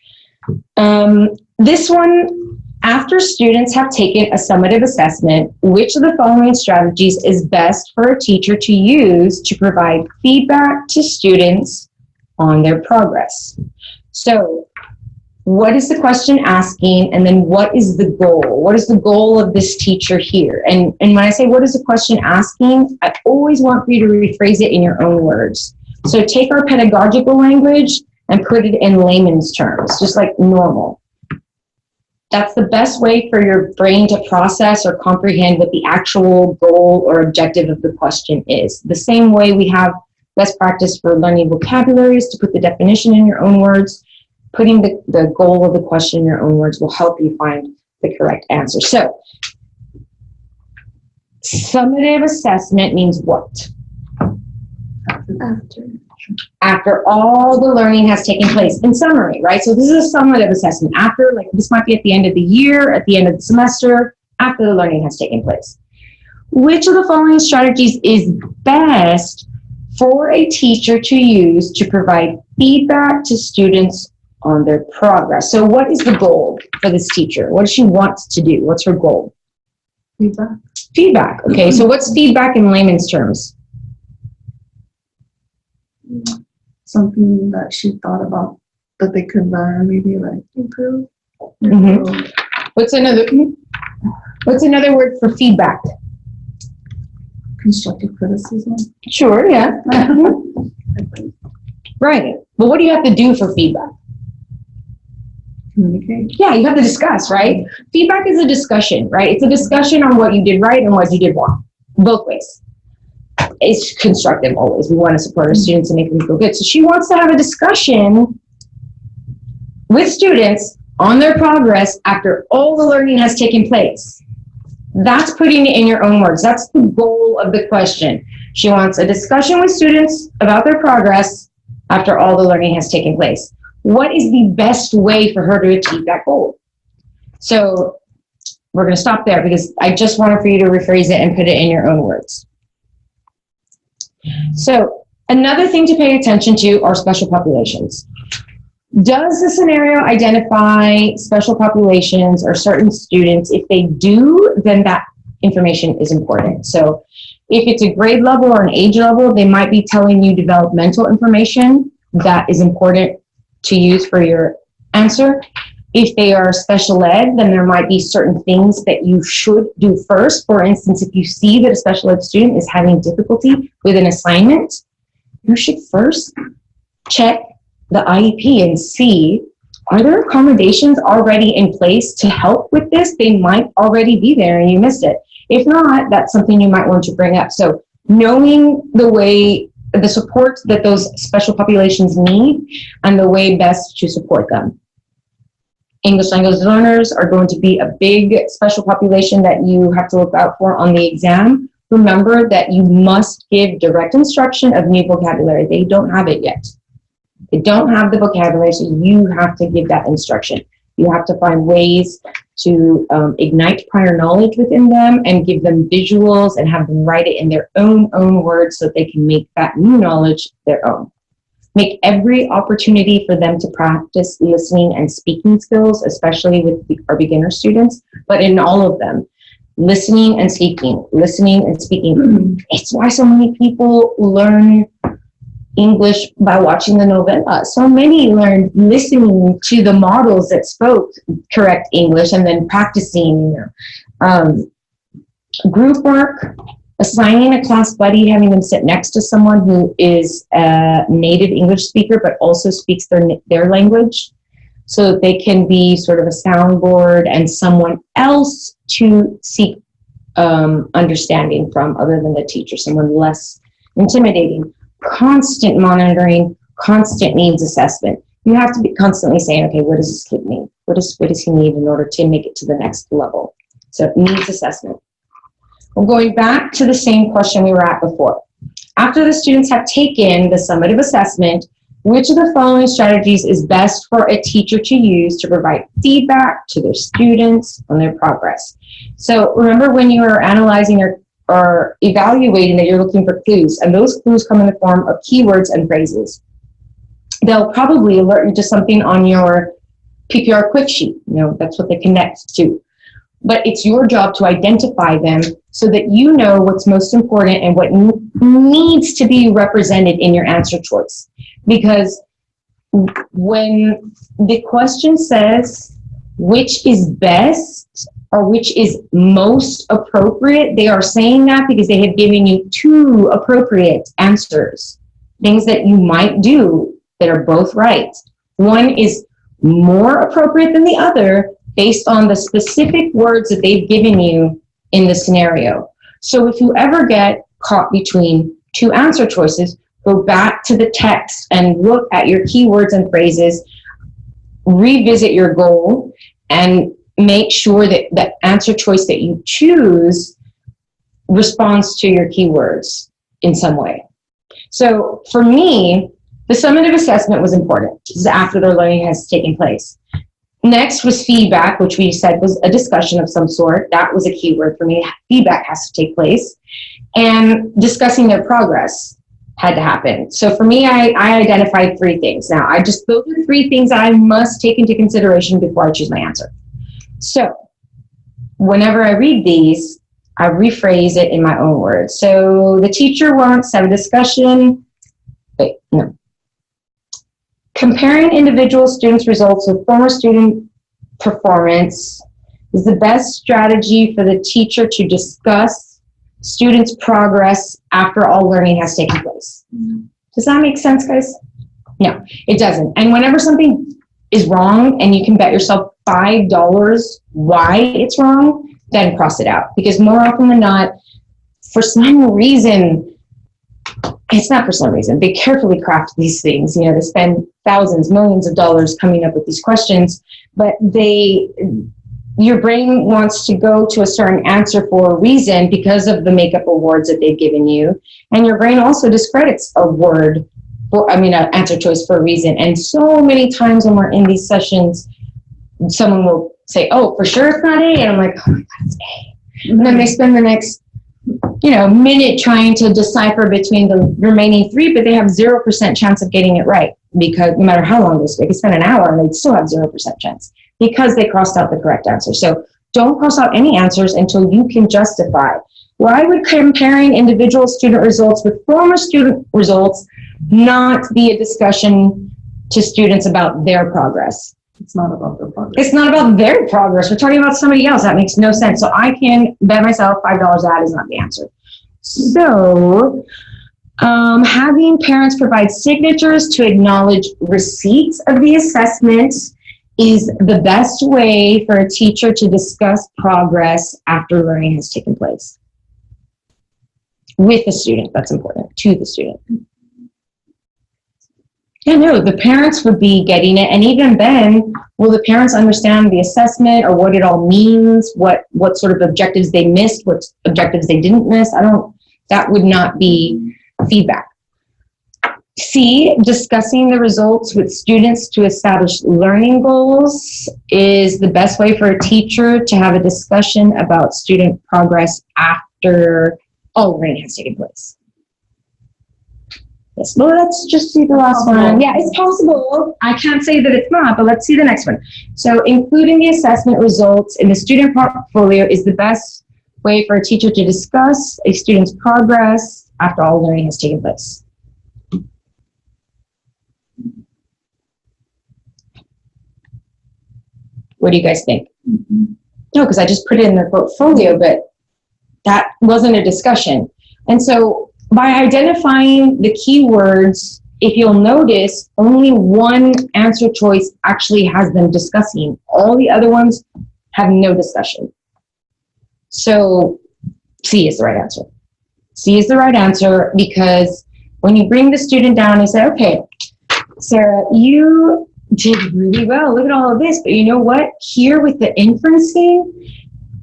This one, after students have taken a summative assessment, which of the following strategies is best for a teacher to use to provide feedback to students on their progress? So what is the question asking, and then what is the goal? What is the goal of this teacher here? And when I say what is the question asking, I always want for you to rephrase it in your own words. So take our pedagogical language and put it in layman's terms, just like normal. That's the best way for your brain to process or comprehend what the actual goal or objective of the question is. The same way we have best practice for learning vocabularies to put the definition in your own words, putting the goal of the question in your own words will help you find the correct answer. So, summative assessment means what? After all the learning has taken place. In summary, right? So this is a summative assessment. After, like, this might be at the end of the year, at the end of the semester, after the learning has taken place. Which of the following strategies is best for a teacher to use to provide feedback to students on their progress? So what is the goal for this teacher? What does she want to do? What's her goal? Feedback. Feedback. Okay, so what's feedback in layman's terms? Something that she thought about that they could learn, maybe like improve. Mm-hmm. What's another word for feedback? Constructive criticism. Sure, yeah. Right. But what do you have to do for feedback? Communicate. Yeah, you have to discuss, right? Feedback is a discussion, right? It's a discussion on what you did right and what you did wrong, both ways. It's constructive always. We want to support our students and make them feel good. So she wants to have a discussion with students on their progress after all the learning has taken place. That's putting it in your own words. That's the goal of the question. She wants a discussion with students about their progress after all the learning has taken place. What is the best way for her to achieve that goal? So we're going to stop there because I just wanted for you to rephrase it and put it in your own words. So another thing to pay attention to are special populations. Does the scenario identify special populations or certain students? If they do, then that information is important. So if it's a grade level or an age level, they might be telling you developmental information that is important to use for your answer. If they are special ed, then there might be certain things that you should do first. For instance, if you see that a special ed student is having difficulty with an assignment, you should first check the IEP and see, are there accommodations already in place to help with this? They might already be there and you missed it. If not, that's something you might want to bring up. So knowing the support that those special populations need and the way best to support them. English language learners are going to be a big special population that you have to look out for on the exam. Remember that you must give direct instruction of new vocabulary. They don't have it yet. They don't have the vocabulary, so you have to give that instruction. You have to find ways to ignite prior knowledge within them and give them visuals and have them write it in their own words so that they can make that new knowledge their own. Make every opportunity for them to practice listening and speaking skills, especially with our beginner students, but in all of them. Listening and speaking. It's why so many people learn English by watching the novella. So many learned listening to the models that spoke correct English and then practicing. Group work, assigning a class buddy, having them sit next to someone who is a native English speaker but also speaks their language, so that they can be sort of a soundboard and someone else to seek understanding from other than the teacher, someone less intimidating. Constant monitoring, constant needs assessment. You have to be constantly saying, okay, what does this kid need? What does he need in order to make it to the next level? So needs assessment. We're going back to the same question we were at before. After the students have taken the summative assessment, Which of the following strategies is best for a teacher to use to provide feedback to their students on their progress? So remember when you are analyzing or evaluating that you're looking for clues, and those clues come in the form of keywords and phrases. They'll probably alert you to something on your PPR quick sheet. That's what they connect to. But it's your job to identify them so that you know what's most important and what needs to be represented in your answer choice. Because when the question says which is best or which is most appropriate, they are saying that because they have given you two appropriate answers, things that you might do that are both right. One is more appropriate than the other based on the specific words that they've given you in the scenario. So if you ever get caught between two answer choices, go back to the text and look at your keywords and phrases, revisit your goal, and make sure that the answer choice that you choose responds to your keywords in some way. So for me, the summative assessment was important. This is after their learning has taken place. Next was feedback, which we said was a discussion of some sort. That was a keyword for me. Feedback has to take place. And discussing their progress had to happen. So for me, I identified three things. Now, those are three things I must take into consideration before I choose my answer. So whenever I read these, I rephrase it in my own words. So the teacher wants to have a discussion. Comparing individual students' results with former student performance is the best strategy for the teacher to discuss students' progress after all learning has taken place. Does that make sense, guys? No, it doesn't. And whenever something is wrong and you can bet yourself $5 why it's wrong, then cross it out. Because more often than not, for some reason, it's not for some reason, they carefully craft these things. They spend thousands, millions of dollars coming up with these questions, but your brain wants to go to a certain answer for a reason because of the makeup of words that they've given you. And your brain also discredits an answer choice for a reason. And so many times when we're in these sessions, someone will say, oh, for sure it's not A. And I'm like, oh my God, it's A. And then they spend the next minute trying to decipher between the remaining three, but they have 0% chance of getting it right, because no matter how long they could spend an hour and they'd still have 0% chance because they crossed out the correct answer. So don't cross out any answers until you can justify. Why would comparing individual student results with former student results not be a discussion to students about their progress? It's not about their progress. It's not about their progress. We're talking about somebody else. That makes no sense. So I can bet myself $5 that is not the answer. So having parents provide signatures to acknowledge receipts of the assessment is the best way for a teacher to discuss progress after learning has taken place. With the student, that's important, to the student. Yeah, no, the parents would be getting it. And even then, will the parents understand the assessment or what it all means, what sort of objectives they missed, what objectives they didn't miss? That would not be feedback. C, discussing the results with students to establish learning goals is the best way for a teacher to have a discussion about student progress after all learning has taken place. Yes, well, let's just see the last one. Yeah, it's possible. I can't say that it's not, but let's see the next one. So including the assessment results in the student portfolio is the best way for a teacher to discuss a student's progress after all learning has taken place. What do you guys think? No, because I just put it in their portfolio, but that wasn't a discussion. And so by identifying the keywords, if you'll notice, only one answer choice actually has them discussing. All the other ones have no discussion. So C is the right answer. C is the right answer because when you bring the student down and say, okay, Sarah, you did really well. Look at all of this. But you know what? Here with the inferencing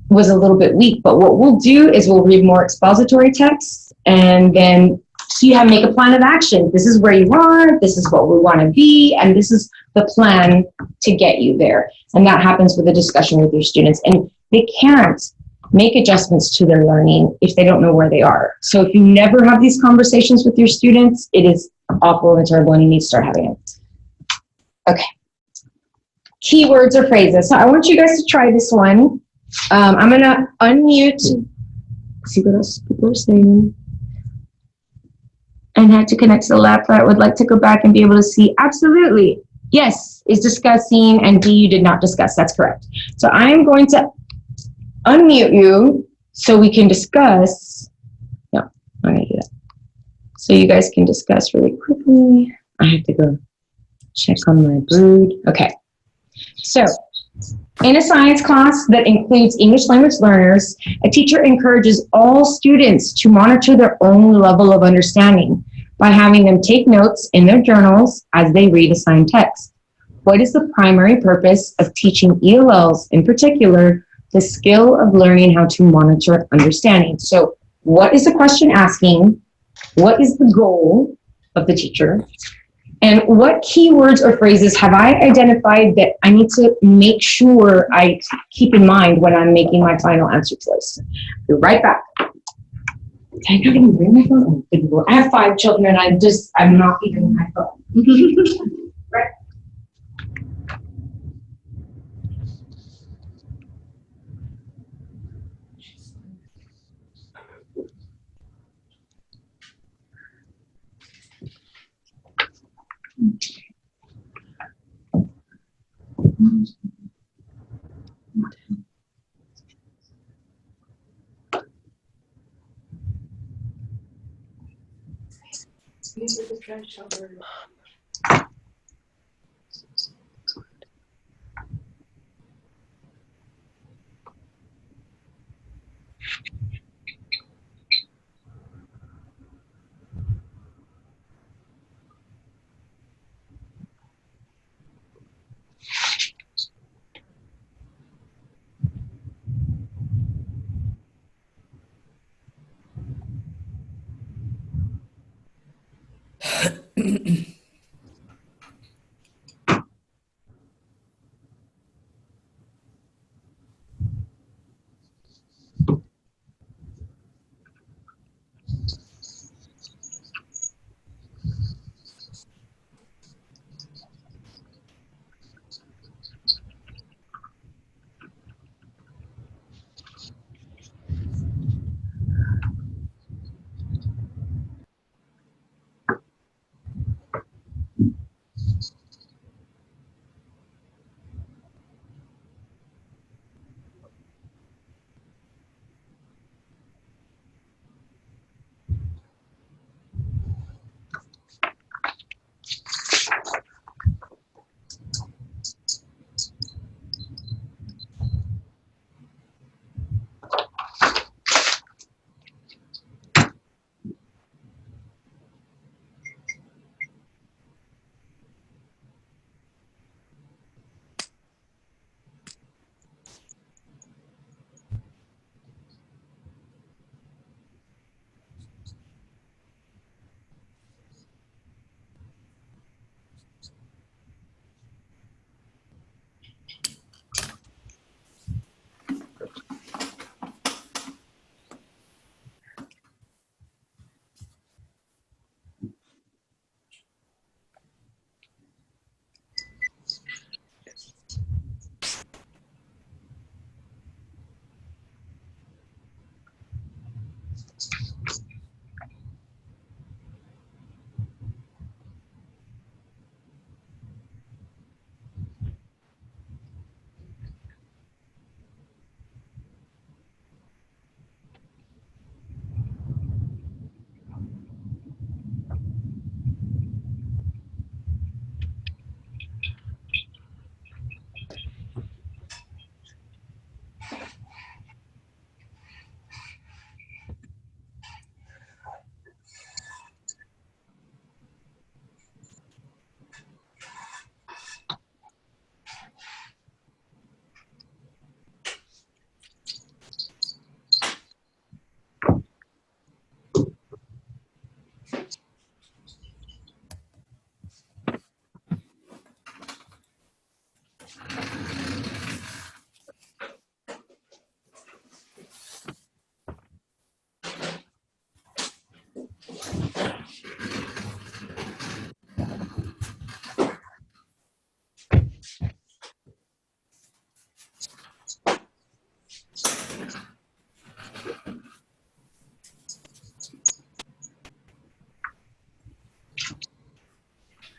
was a little bit weak. But what we'll do is we'll read more expository texts and then So you have make a plan of action. This is where you are, this is what we want to be, and this is the plan to get you there. And that happens with a discussion with your students. And they can't make adjustments to their learning if they don't know where they are. So if you never have these conversations with your students, it is awful and terrible, and you need to start having it. Okay. Keywords or phrases. So I want you guys to try this one. I'm going to unmute, see what else people are saying, and had to connect to the laptop. I would like to go back and be able to see. Absolutely. Yes, is discussing, and D, you did not discuss. That's correct. So I am going to unmute you so we can discuss. No, I'm going to do that. So you guys can discuss really quickly. I have to go check on my brood. Okay. So, in a science class that includes English language learners, a teacher encourages all students to monitor their own level of understanding by having them take notes in their journals as they read assigned text. What is the primary purpose of teaching ELLs, in particular, the skill of learning how to monitor understanding? So, what is the question asking? What is the goal of the teacher? And what keywords or phrases have I identified that I need to make sure I keep in mind when I'm making my final answer choice? Be right back. Did I not even bring my phone? I have 5 children and I'm not even my phone. Right.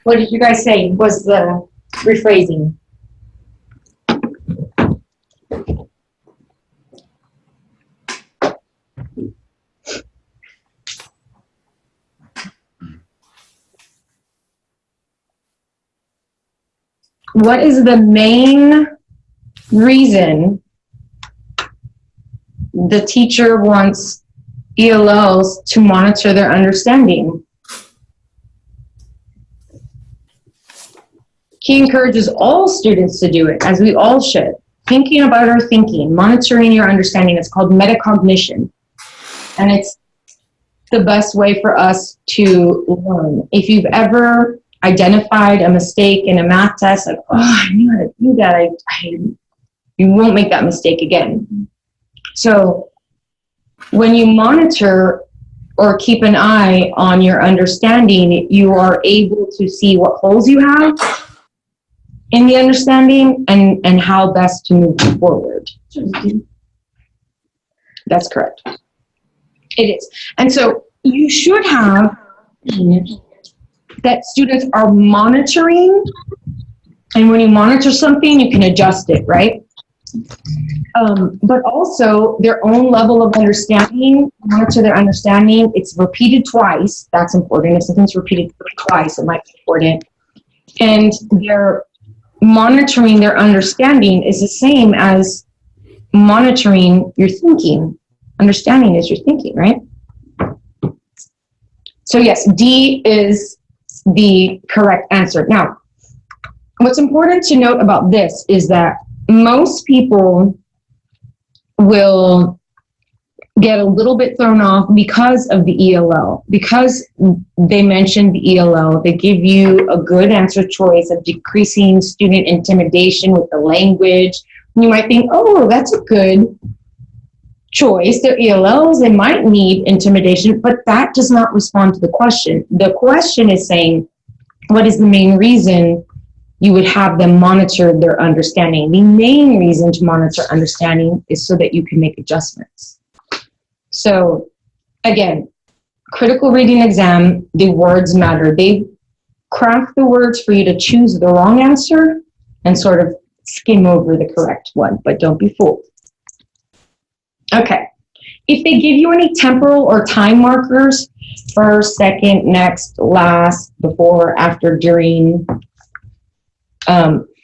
What did you guys say was the rephrasing? What is the main reason the teacher wants ELLs to monitor their understanding? He encourages all students to do it, as we all should. Thinking about our thinking, monitoring your understanding. It's called metacognition. And it's the best way for us to learn. If you've ever identified a mistake in a math test, like, oh, I knew how to do that, you won't make that mistake again. So when you monitor or keep an eye on your understanding, you are able to see what holes you have in the understanding and how best to move forward. That's correct. It is. And so you should have that students are monitoring, and when you monitor something, you can adjust it, right? But also their own level of understanding, monitor their understanding. It's repeated twice. That's important. If something's repeated twice, it might be important. And they're monitoring their understanding is the same as monitoring your thinking. Understanding is your thinking, right? So yes, D is the correct answer. Now, what's important to note about this is that most people will get a little bit thrown off because of the ELL. Because they mentioned the ELL, they give you a good answer choice of decreasing student intimidation with the language. You might think, oh, that's a good choice. They're ELLs, they might need intimidation, but that does not respond to the question. The question is saying, what is the main reason you would have them monitor their understanding? The main reason to monitor understanding is so that you can make adjustments. So again, critical reading exam, the words matter. They craft the words for you to choose the wrong answer and sort of skim over the correct one, but don't be fooled. Okay, if they give you any temporal or time markers, first, second, next, last, before, after, during,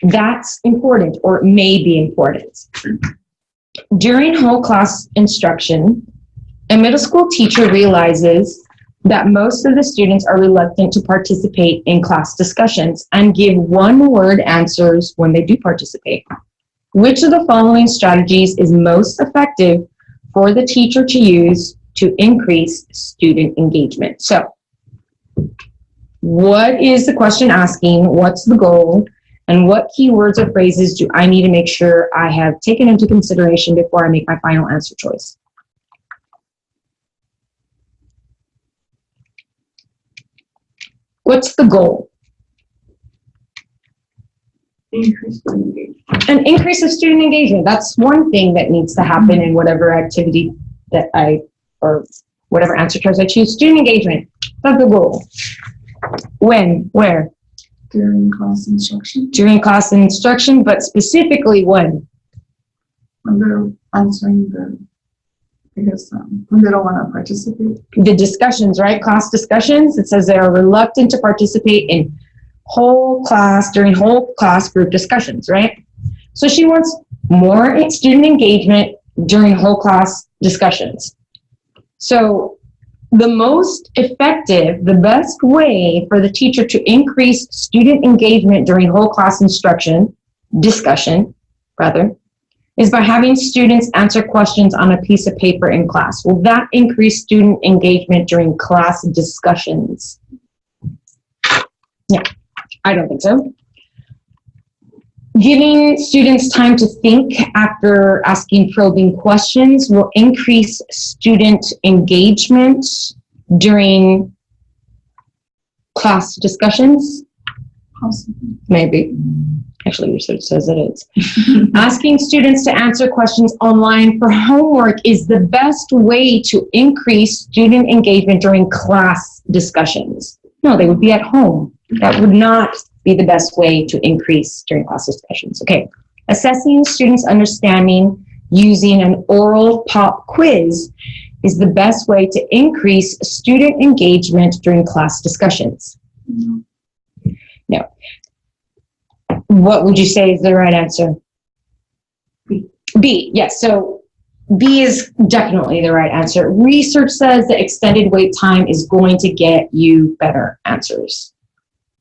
that's important, or it may be important. During whole class instruction, a middle school teacher realizes that most of the students are reluctant to participate in class discussions and give one-word answers when they do participate. Which of the following strategies is most effective for the teacher to use to increase student engagement? So, what is the question asking? What's the goal? And what keywords or phrases do I need to make sure I have taken into consideration before I make my final answer choice? What's the goal? An increase of student engagement. That's one thing that needs to happen in whatever activity that or whatever answer choice I choose. Student engagement. That's the goal. When? Where? During class instruction. During class instruction, but specifically when? When they're answering when they don't want to participate. The discussions, right? Class discussions. It says they are reluctant to participate in during whole class group discussions, right? So she wants more student engagement during whole class discussions. So the most effective, the best way for the teacher to increase student engagement during whole class discussion, is by having students answer questions on a piece of paper in class. Will that increase student engagement during class discussions? Yeah, I don't think so. Giving students time to think after asking probing questions will increase student engagement during class discussions? Possibly. Maybe. Actually, research says it is. Asking students to answer questions online for homework is the best way to increase student engagement during class discussions. No, they would be at home. That would not be the best way to increase during class discussions. Okay, assessing students' understanding using an oral pop quiz is the best way to increase student engagement during class discussions. No. What would you say is the right answer? B, yes. So B is definitely the right answer. Research says that extended wait time is going to get you better answers.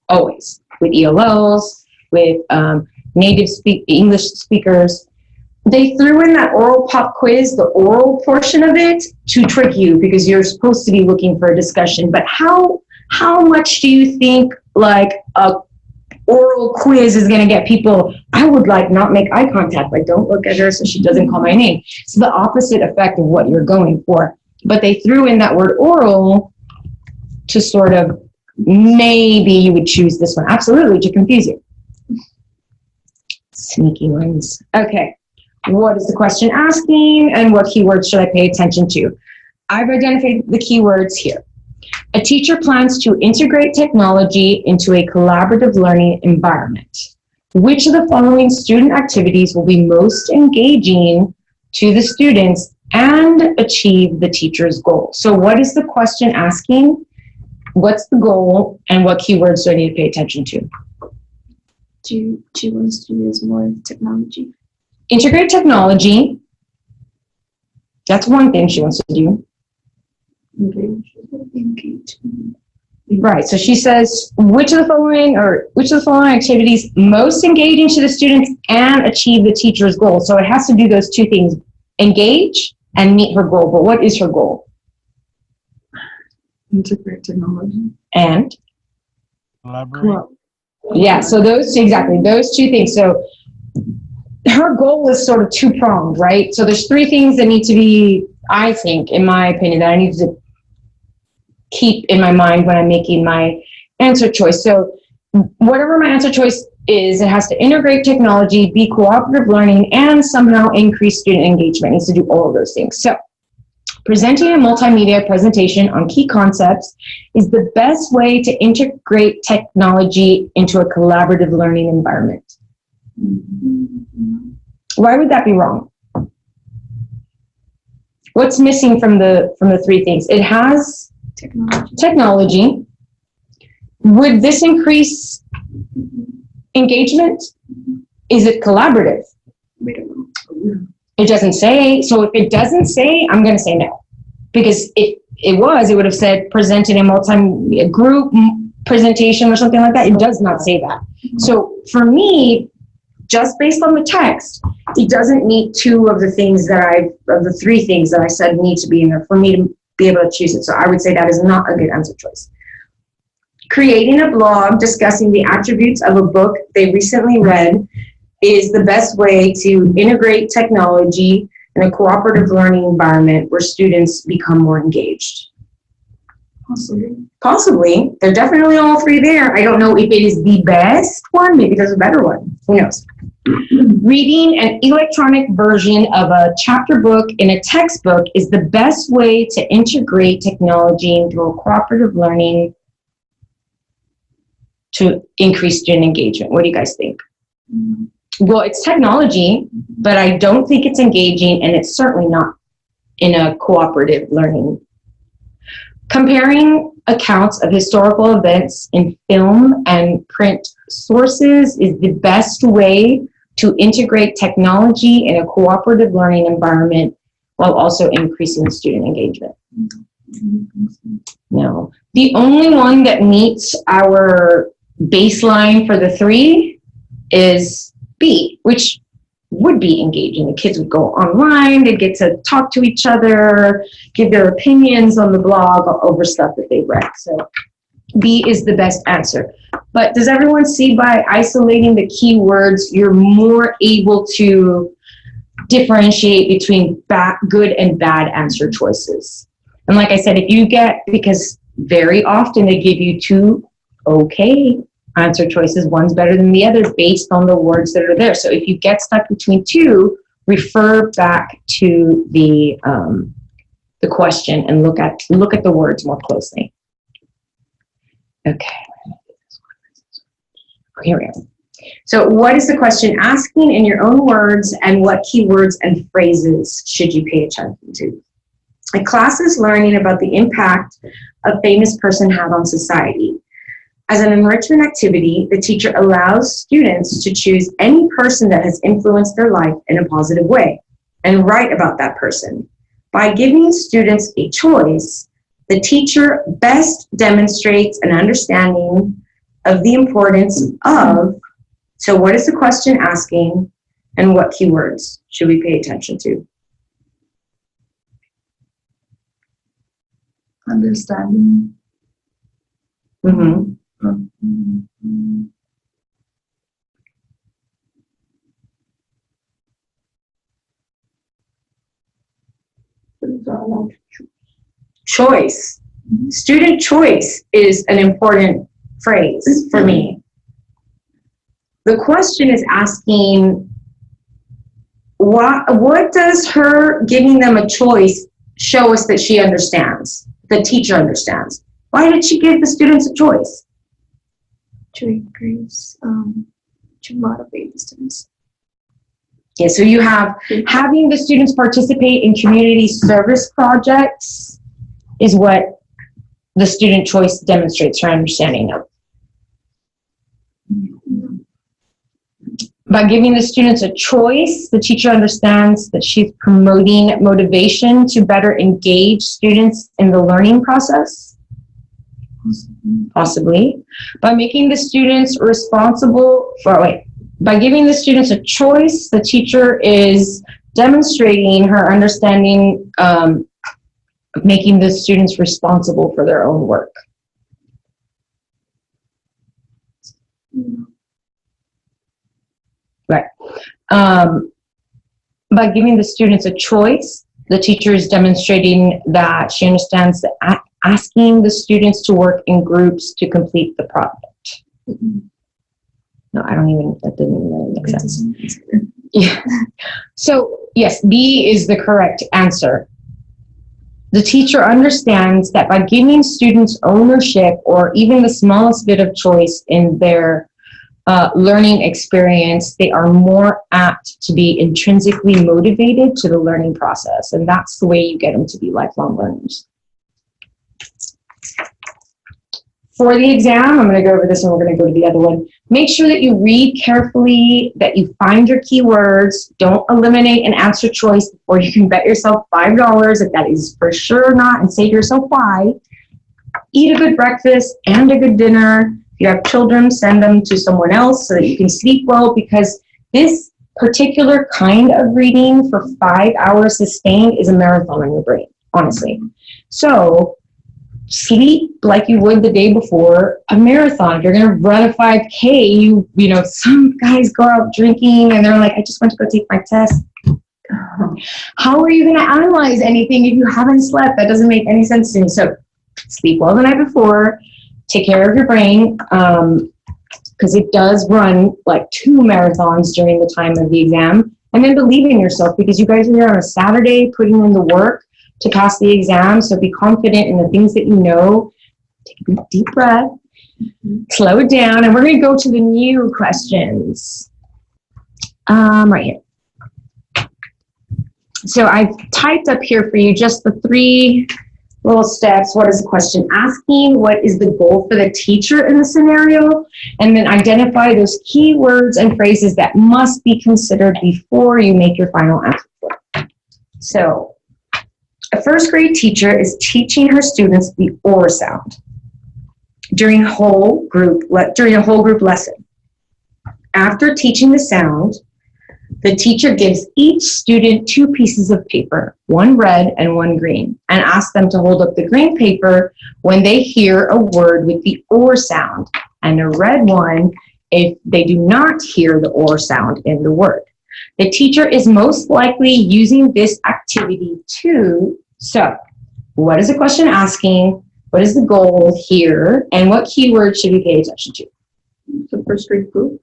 Always. With ELLs, with native English speakers. They threw in that oral pop quiz, the oral portion of it, to trick you because you're supposed to be looking for a discussion. But how much do you think like a oral quiz is going to get people? I would like not make eye contact, like don't look at her so she doesn't call my name. It's the opposite effect of what you're going for. But they threw in that word oral to sort of maybe you would choose this one. Absolutely, to confuse you. Sneaky ones. Okay. What is the question asking and what keywords should I pay attention to? I've identified the keywords here. A teacher plans to integrate technology into a collaborative learning environment. Which of the following student activities will be most engaging to the students and achieve the teacher's goal? So what is the question asking? What's the goal and what keywords do I need to pay attention to? She wants to use more technology. Integrate technology. That's one thing she wants to do. Engagement. Right. So she says, which of the following activities most engaging to the students and achieve the teacher's goal? So it has to do those two things, engage and meet her goal. But what is her goal? Integrate technology. And? Collaborate. Yeah, so those two things. So her goal is sort of two-pronged, right? So there's three things that need to be, I think, in my opinion, that I need to keep in my mind when I'm making my answer choice. So whatever my answer choice is, it has to integrate technology, be cooperative learning, and somehow increase student engagement. It needs to do all of those things. So presenting a multimedia presentation on key concepts is the best way to integrate technology into a collaborative learning environment. Why would that be wrong? What's missing from the three things? It has technology. Would this increase engagement? Is it collaborative? We don't know. It doesn't say. So if it doesn't say, I'm going to say no. Because if it was, it would have said presented a group presentation or something like that. It does not say that. So for me, just based on the text, it doesn't meet two of the things of the three things that I said need to be in there for me to be able to choose it. So I would say that is not a good answer choice. Creating a blog discussing the attributes of a book they recently read is the best way to integrate technology in a cooperative learning environment where students become more engaged. Possibly. They're definitely all three there. I don't know if it is the best one. Maybe there's a better one. Who knows? Reading an electronic version of a chapter book in a textbook is the best way to integrate technology into a cooperative learning to increase student engagement. What do you guys think? Well, it's technology, but I don't think it's engaging, and it's certainly not in a cooperative learning. Comparing accounts of historical events in film and print sources is the best way to integrate technology in a cooperative learning environment while also increasing student engagement. No. The only one that meets our baseline for the three is B, which would be engaging. The kids would go online, they get to talk to each other, give their opinions on the blog over stuff that they've read. So B is the best answer. But does everyone see by isolating the keywords, you're more able to differentiate between good and bad answer choices? And like I said, if you get, because very often they give you two okay answer choices, one's better than the other based on the words that are there. So if you get stuck between two, refer back to the question and look at the words more closely. Okay. Here we go. So what is the question asking in your own words, and what keywords and phrases should you pay attention to? A class is learning about the impact a famous person had on society. As an enrichment activity, the teacher allows students to choose any person that has influenced their life in a positive way and write about that person. By giving students a choice, the teacher best demonstrates an understanding of the importance of. So what is the question asking, and what keywords should we pay attention to? Understanding. Mm-hmm. Choice. Student choice is an important phrase for me. The question is asking, what does her giving them a choice show us that she understands, the teacher understands? Why did she give the students a choice? To increase, to motivate the students. Okay, so you have having the students participate in community service projects is what the student choice demonstrates her understanding of. By giving the students a choice, the teacher understands that she's promoting motivation to better engage students in the learning process. Possibly. By making the students responsible for, by giving the students a choice, the teacher is demonstrating her understanding of making the students responsible for their own work. Right. By giving the students a choice, the teacher is demonstrating that she understands that asking the students to work in groups to complete the project. No, I don't even, that didn't even really make sense. Yeah. So, yes, B is the correct answer. The teacher understands that by giving students ownership or even the smallest bit of choice in their learning experience, they are more apt to be intrinsically motivated to the learning process. And that's the way you get them to be lifelong learners. For the exam, I'm going to go over this and we're going to go to the other one. Make sure that you read carefully, that you find your keywords. Don't eliminate an answer choice before you can bet yourself $5 if that is for sure not, and say to yourself why. Eat a good breakfast and a good dinner. If you have children, send them to someone else so that you can sleep well, because this particular kind of reading for 5 hours sustained is a marathon on your brain, honestly. So sleep like you would the day before a marathon. If you're going to run a 5K, you know, some guys go out drinking and they're like, I just went to go take my test. How are you going to analyze anything if you haven't slept? That doesn't make any sense to me. So sleep well the night before. Take care of your brain, because it does run like 2 marathons during the time of the exam. And then believe in yourself, because you guys are here on a Saturday putting in the work to pass the exam. So be confident in the things that you know. Take a deep breath, slow it down, and we're going to go to the new questions. Right here. So I've typed up here for you just the 3 little steps. What is the question asking? What is the goal for the teacher in the scenario? And then identify those keywords and phrases that must be considered before you make your final answer. So a first grade teacher is teaching her students the OR sound during a whole group lesson. After teaching the sound, the teacher gives each student 2 pieces of paper, one red and one green, and asks them to hold up the green paper when they hear a word with the OR sound, and a red one if they do not hear the OR sound in the word. The teacher is most likely using this activity to, so what is the question asking? What is the goal here? And what keywords should we pay attention to? The first grade group.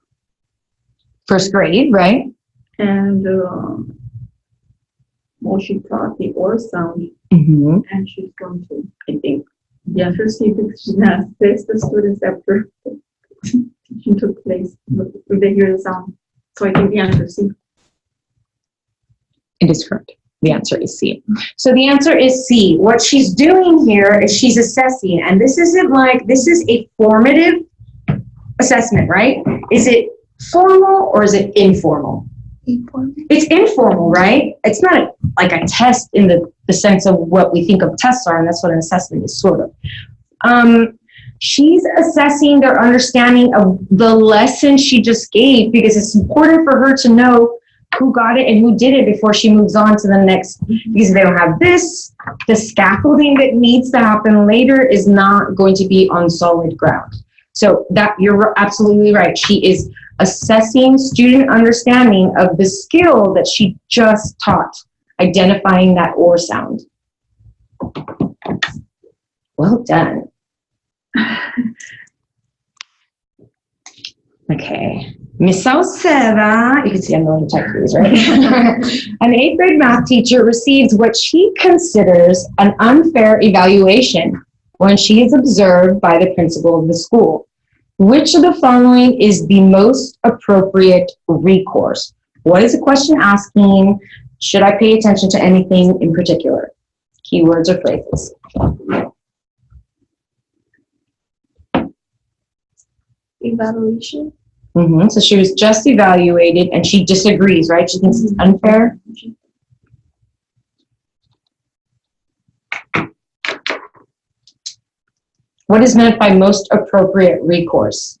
First grade, right? And well, she taught the OR sound, Mm-hmm. and she's going to, I think, yes, receive the students after evaluation took place, if they hear the sound. So I think the answer is C. It is correct. The answer is C. So the answer is C. What she's doing here is she's assessing, and this is a formative assessment, right? Is it formal or is it informal? Informal. It's informal, right? It's not like a test in the sense of what we think of tests are, and that's what an assessment is, sort of. She's assessing their understanding of the lesson she just gave, because it's important for her to know who got it and who did it before she moves on to the next. Because if they don't have this, the scaffolding that needs to happen later is not going to be on solid ground. So that you're absolutely right. She is assessing student understanding of the skill that she just taught, identifying that or sound. Well done. Okay. Miss Sauceda, you can see I'm going to type these, right? An 8th grade math teacher receives what she considers an unfair evaluation when she is observed by the principal of the school. Which of the following is the most appropriate recourse? What is the question asking? Should I pay attention to anything in particular? Keywords or phrases. Evaluation. So she was just evaluated and she disagrees, right? She thinks it's unfair. What is meant by most appropriate recourse?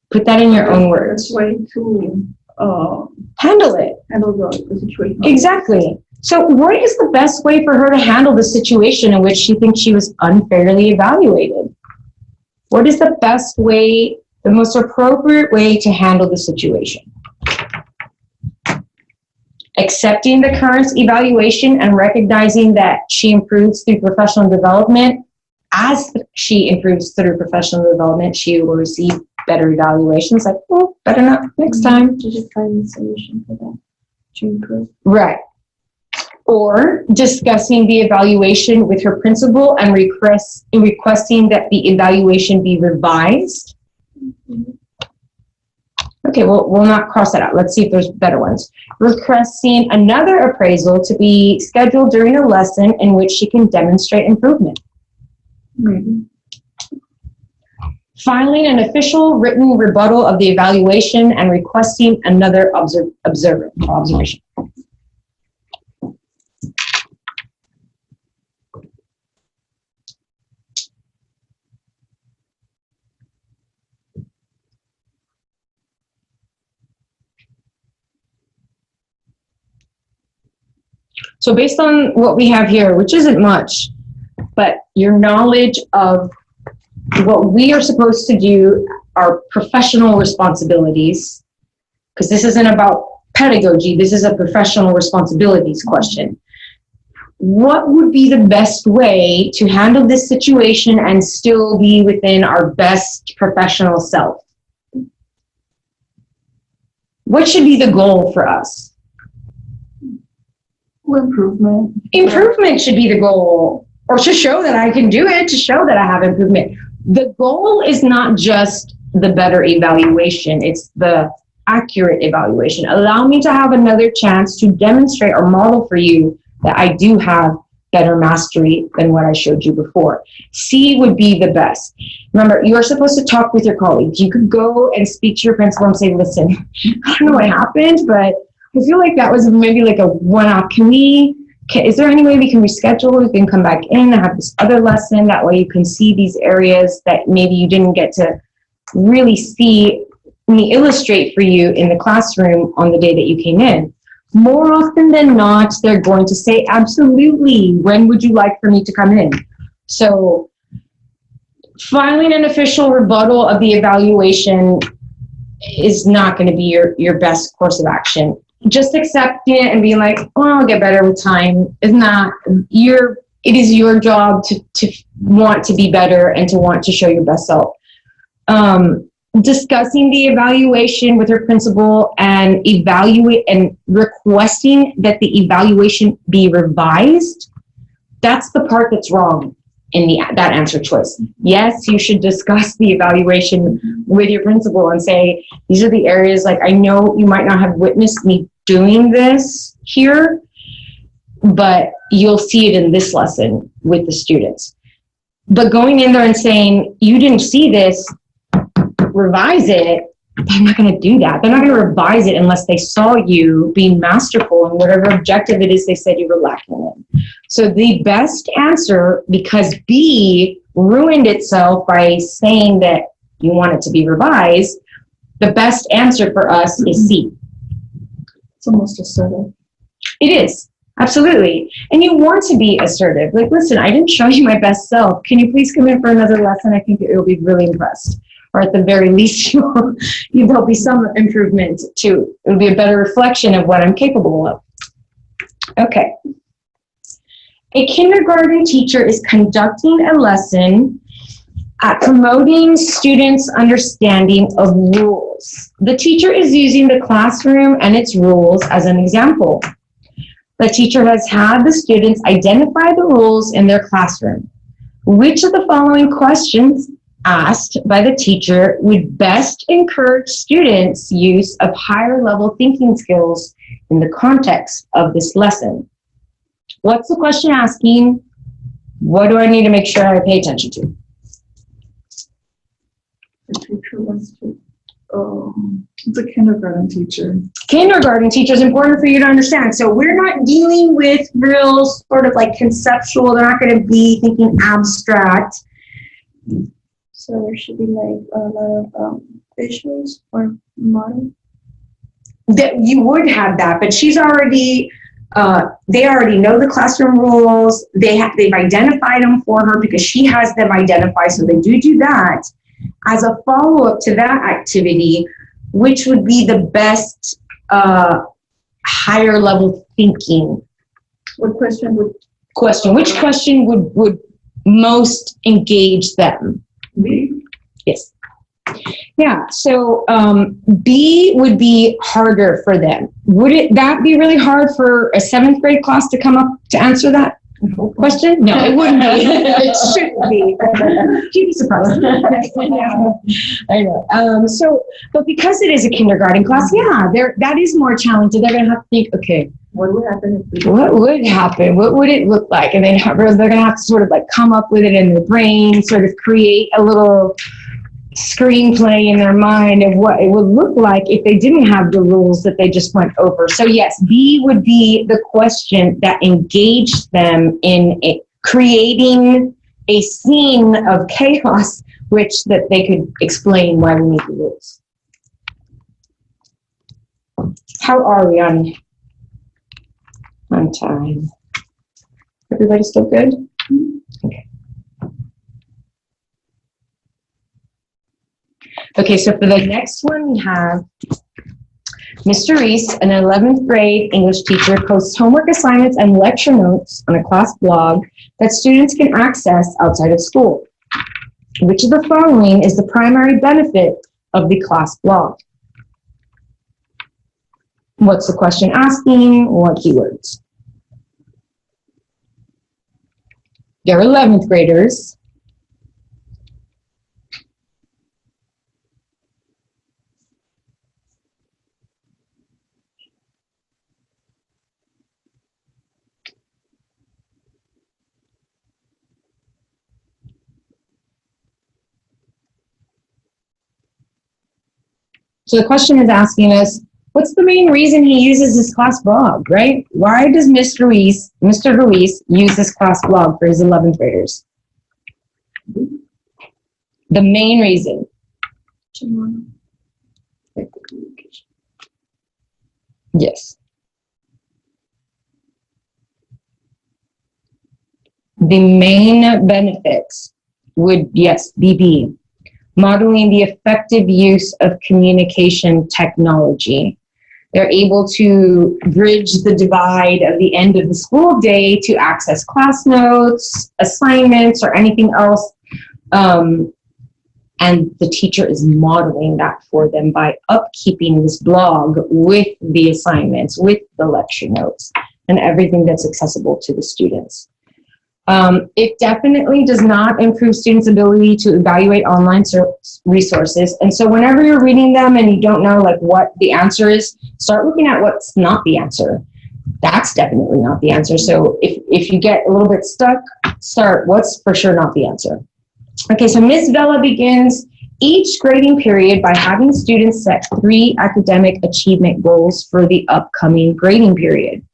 Put that in your own words. Way to Handle it. handle the situation. Exactly. So what is the best way for her to handle the situation in which she thinks she was unfairly evaluated? What is the best way, the most appropriate way to handle the situation? Accepting the current evaluation and recognizing that she improves through professional development. As she improves through professional development, she will receive better evaluations. Like, oh, better not next time. To just find a solution for that to improve. Right. Or discussing the evaluation with her principal and requesting that the evaluation be revised. Okay, well, we'll not cross that out. Let's see if there's better ones. Requesting another appraisal to be scheduled during a lesson in which she can demonstrate improvement. Filing an official written rebuttal of the evaluation and requesting another observation. So based on what we have here, which isn't much, but your knowledge of what we are supposed to do, our professional responsibilities, because this isn't about pedagogy, this is a professional responsibilities question. What would be the best way to handle this situation and still be within our best professional self? What should be the goal for us? Improvement. Improvement should be the goal, or to show that I can do it, to show that I have improvement. The goal is not just the better evaluation, it's the accurate evaluation. Allow me to have another chance to demonstrate or model for you that I do have better mastery than what I showed you before. C would be the best. Remember, you are supposed to talk with your colleagues. You could go and speak to your principal and say, listen, I don't know what happened, but I feel like that was maybe like a one-off. Is there any way we can reschedule? We can come back in and have this other lesson. That way you can see these areas that maybe you didn't get to really see me illustrate for you in the classroom on the day that you came in. More often than not, they're going to say, absolutely, when would you like for me to come in? So filing an official rebuttal of the evaluation is not going to be your best course of action. Just accepting it and being like, oh, I'll get better with time is not it is your job to want to be better and to want to show your best self. Discussing the evaluation with her principal and requesting that the evaluation be revised. That's the part that's wrong. in that answer choice. Yes, you should discuss the evaluation with your principal and say, these are the areas, like, I know you might not have witnessed me doing this here, but you'll see it in this lesson with the students. But going in there and saying, you didn't see this, revise it, they're not going to do that. They're not going to revise it unless they saw you being masterful in whatever objective it is they said you were lacking in. So the best answer, because B ruined itself by saying that you want it to be revised, the best answer for us is C. It's almost assertive. It is. Absolutely. And you want to be assertive. Like, listen, I didn't show you my best self. Can you please come in for another lesson? I think you'll be really impressed. Or at the very least, there'll be some improvement too. It'll be a better reflection of what I'm capable of. Okay. A kindergarten teacher is conducting a lesson at promoting students' understanding of rules. The teacher is using the classroom and its rules as an example. The teacher has had the students identify the rules in their classroom. Which of the following questions asked by the teacher would best encourage students' use of higher level thinking skills in the context of this lesson? What's the question asking? What do I need to make sure I pay attention to? The teacher wants to, it's a kindergarten teacher. Kindergarten teacher is important for you to understand. So we're not dealing with real sort of like conceptual. They're not going to be thinking abstract. So there should be like a lot of visuals or models. That you would have that, but she's already, they already know the classroom rules. They've identified them for her because she has them identified. So they do that. As a follow-up to that activity, which would be the best higher level thinking? What question would Which question would most engage them? be? Yes. Yeah, so B would be harder for them. Would that be really hard for a 7th grade class to come up to answer that question? No, it wouldn't be. It shouldn't be. You'd be surprised. I know. But because it is a kindergarten class, yeah, that is more challenging. They're going to have to think, okay, What would happen if we? what would happen? What would it look like? And then they're going to have to sort of like come up with it in their brain, sort of create a little screenplay in their mind of what it would look like if they didn't have the rules that they just went over. So yes, B would be the question that engaged them in creating a scene of chaos, which that they could explain why we need the rules. How are we on time? Everybody still good? Okay. Okay, so for the next one, we have Mr. Reese, an 11th grade English teacher, posts homework assignments and lecture notes on a class blog that students can access outside of school. Which of the following is the primary benefit of the class blog? What's the question asking? What keywords? They're 11th graders. So the question is asking us, what's the main reason he uses this class blog, right? Why does Mr. Ruiz use this class blog for his 11th graders? The main reason. Yes. The main benefits would, yes, be modeling the effective use of communication technology. They're able to bridge the divide of the end of the school day to access class notes, assignments, or anything else. And the teacher is modeling that for them by upkeeping this blog with the assignments, with the lecture notes, and everything that's accessible to the students. It definitely does not improve students' ability to evaluate online resources. And so whenever you're reading them and you don't know like what the answer is, start looking at what's not the answer. That's definitely not the answer. So if you get a little bit stuck, start what's for sure not the answer. Okay, so Ms. Vela begins each grading period by having students set 3 academic achievement goals for the upcoming grading period.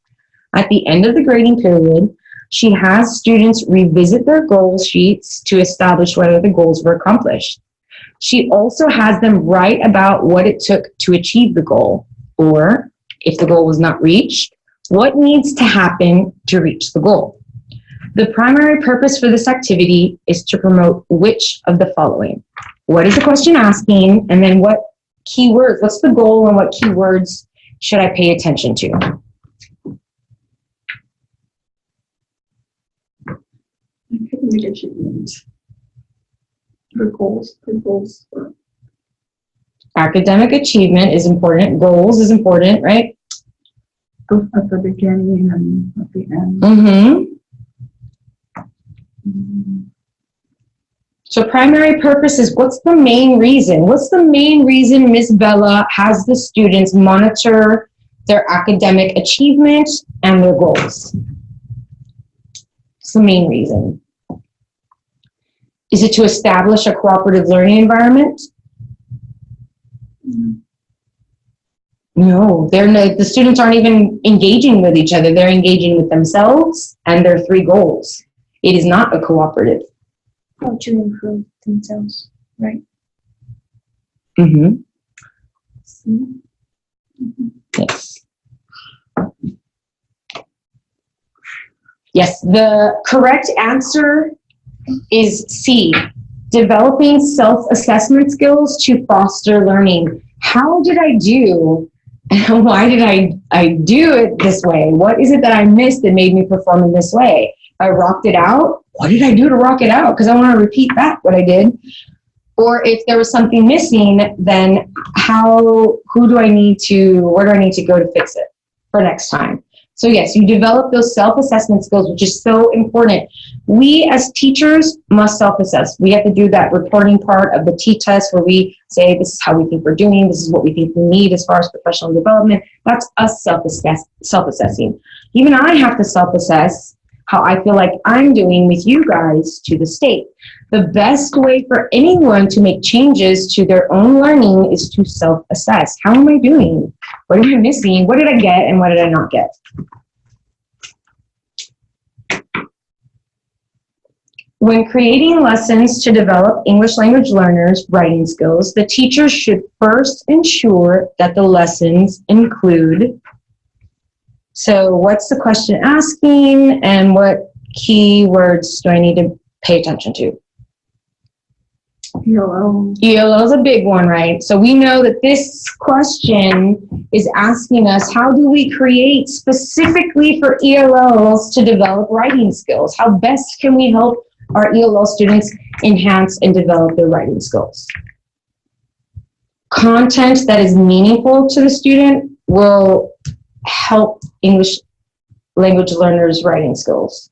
At the end of the grading period, she has students revisit their goal sheets to establish whether the goals were accomplished. She also has them write about what it took to achieve the goal, or if the goal was not reached, what needs to happen to reach the goal. The primary purpose for this activity is to promote which of the following. What is the question asking? And then what keywords, what's the goal and what keywords should I pay attention to? Academic achievement. The goals. Academic achievement is important. Goals is important, right? Both at the beginning and at the end. Mm-hmm. Mm. So primary purpose is what's the main reason? What's the main reason Ms. Vela has the students monitor their academic achievement and their goals? It's the main reason. Is it to establish a cooperative learning environment? No, the students aren't even engaging with each other. They're engaging with themselves and their 3 goals. It is not a cooperative. How to improve themselves, right? Mm-hmm. Mm-hmm. Yes. Yes, the correct answer is C, developing self-assessment skills to foster learning. How did I do? And why did I do it this way? What is it that I missed that made me perform in this way? I rocked it out. What did I do to rock it out? Because I want to repeat back what I did. Or if there was something missing, then where do I need to go to fix it for next time? So yes, you develop those self-assessment skills, which is so important. We as teachers must self-assess. We have to do that reporting part of the T-test where we say, this is how we think we're doing, this is what we think we need as far as professional development. That's us self-assessing. Even I have to self-assess how I feel like I'm doing with you guys to the state. The best way for anyone to make changes to their own learning is to self-assess. How am I doing? What am I missing? What did I get and what did I not get? When creating lessons to develop English language learners' writing skills, the teacher should first ensure that the lessons include. So what's the question asking and what keywords do I need to pay attention to? ELL. ELL is a big one, right? So we know that this question is asking us, how do we create specifically for ELLs to develop writing skills? How best can we help our ELL students enhance and develop their writing skills? Content that is meaningful to the student will help English language learners' writing skills.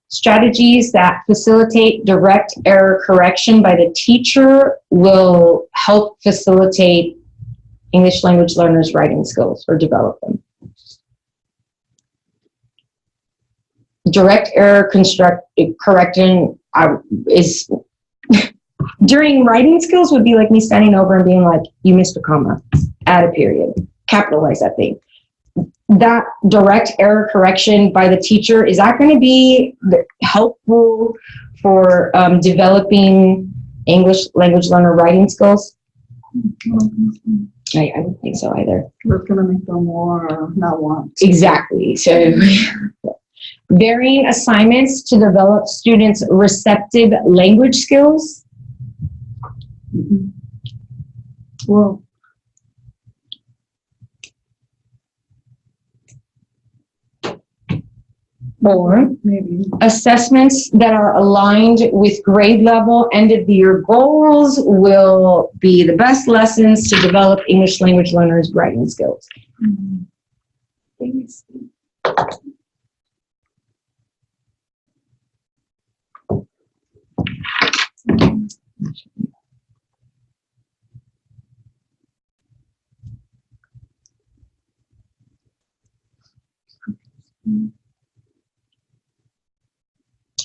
Strategies that facilitate direct error correction by the teacher will help facilitate English language learners' writing skills or develop them. Direct error correction is during writing skills would be like me standing over and being like, you missed a comma, add a period, capitalize that thing. That direct error correction by the teacher, is that going to be helpful for developing English language learner writing skills? I don't think so either. That's going to make them more not want. Exactly. So varying assignments to develop students' receptive language skills. Mm-hmm. Well, Or maybe assessments that are aligned with grade level end of the year goals will be the best lessons to develop English language learners' writing skills. mm,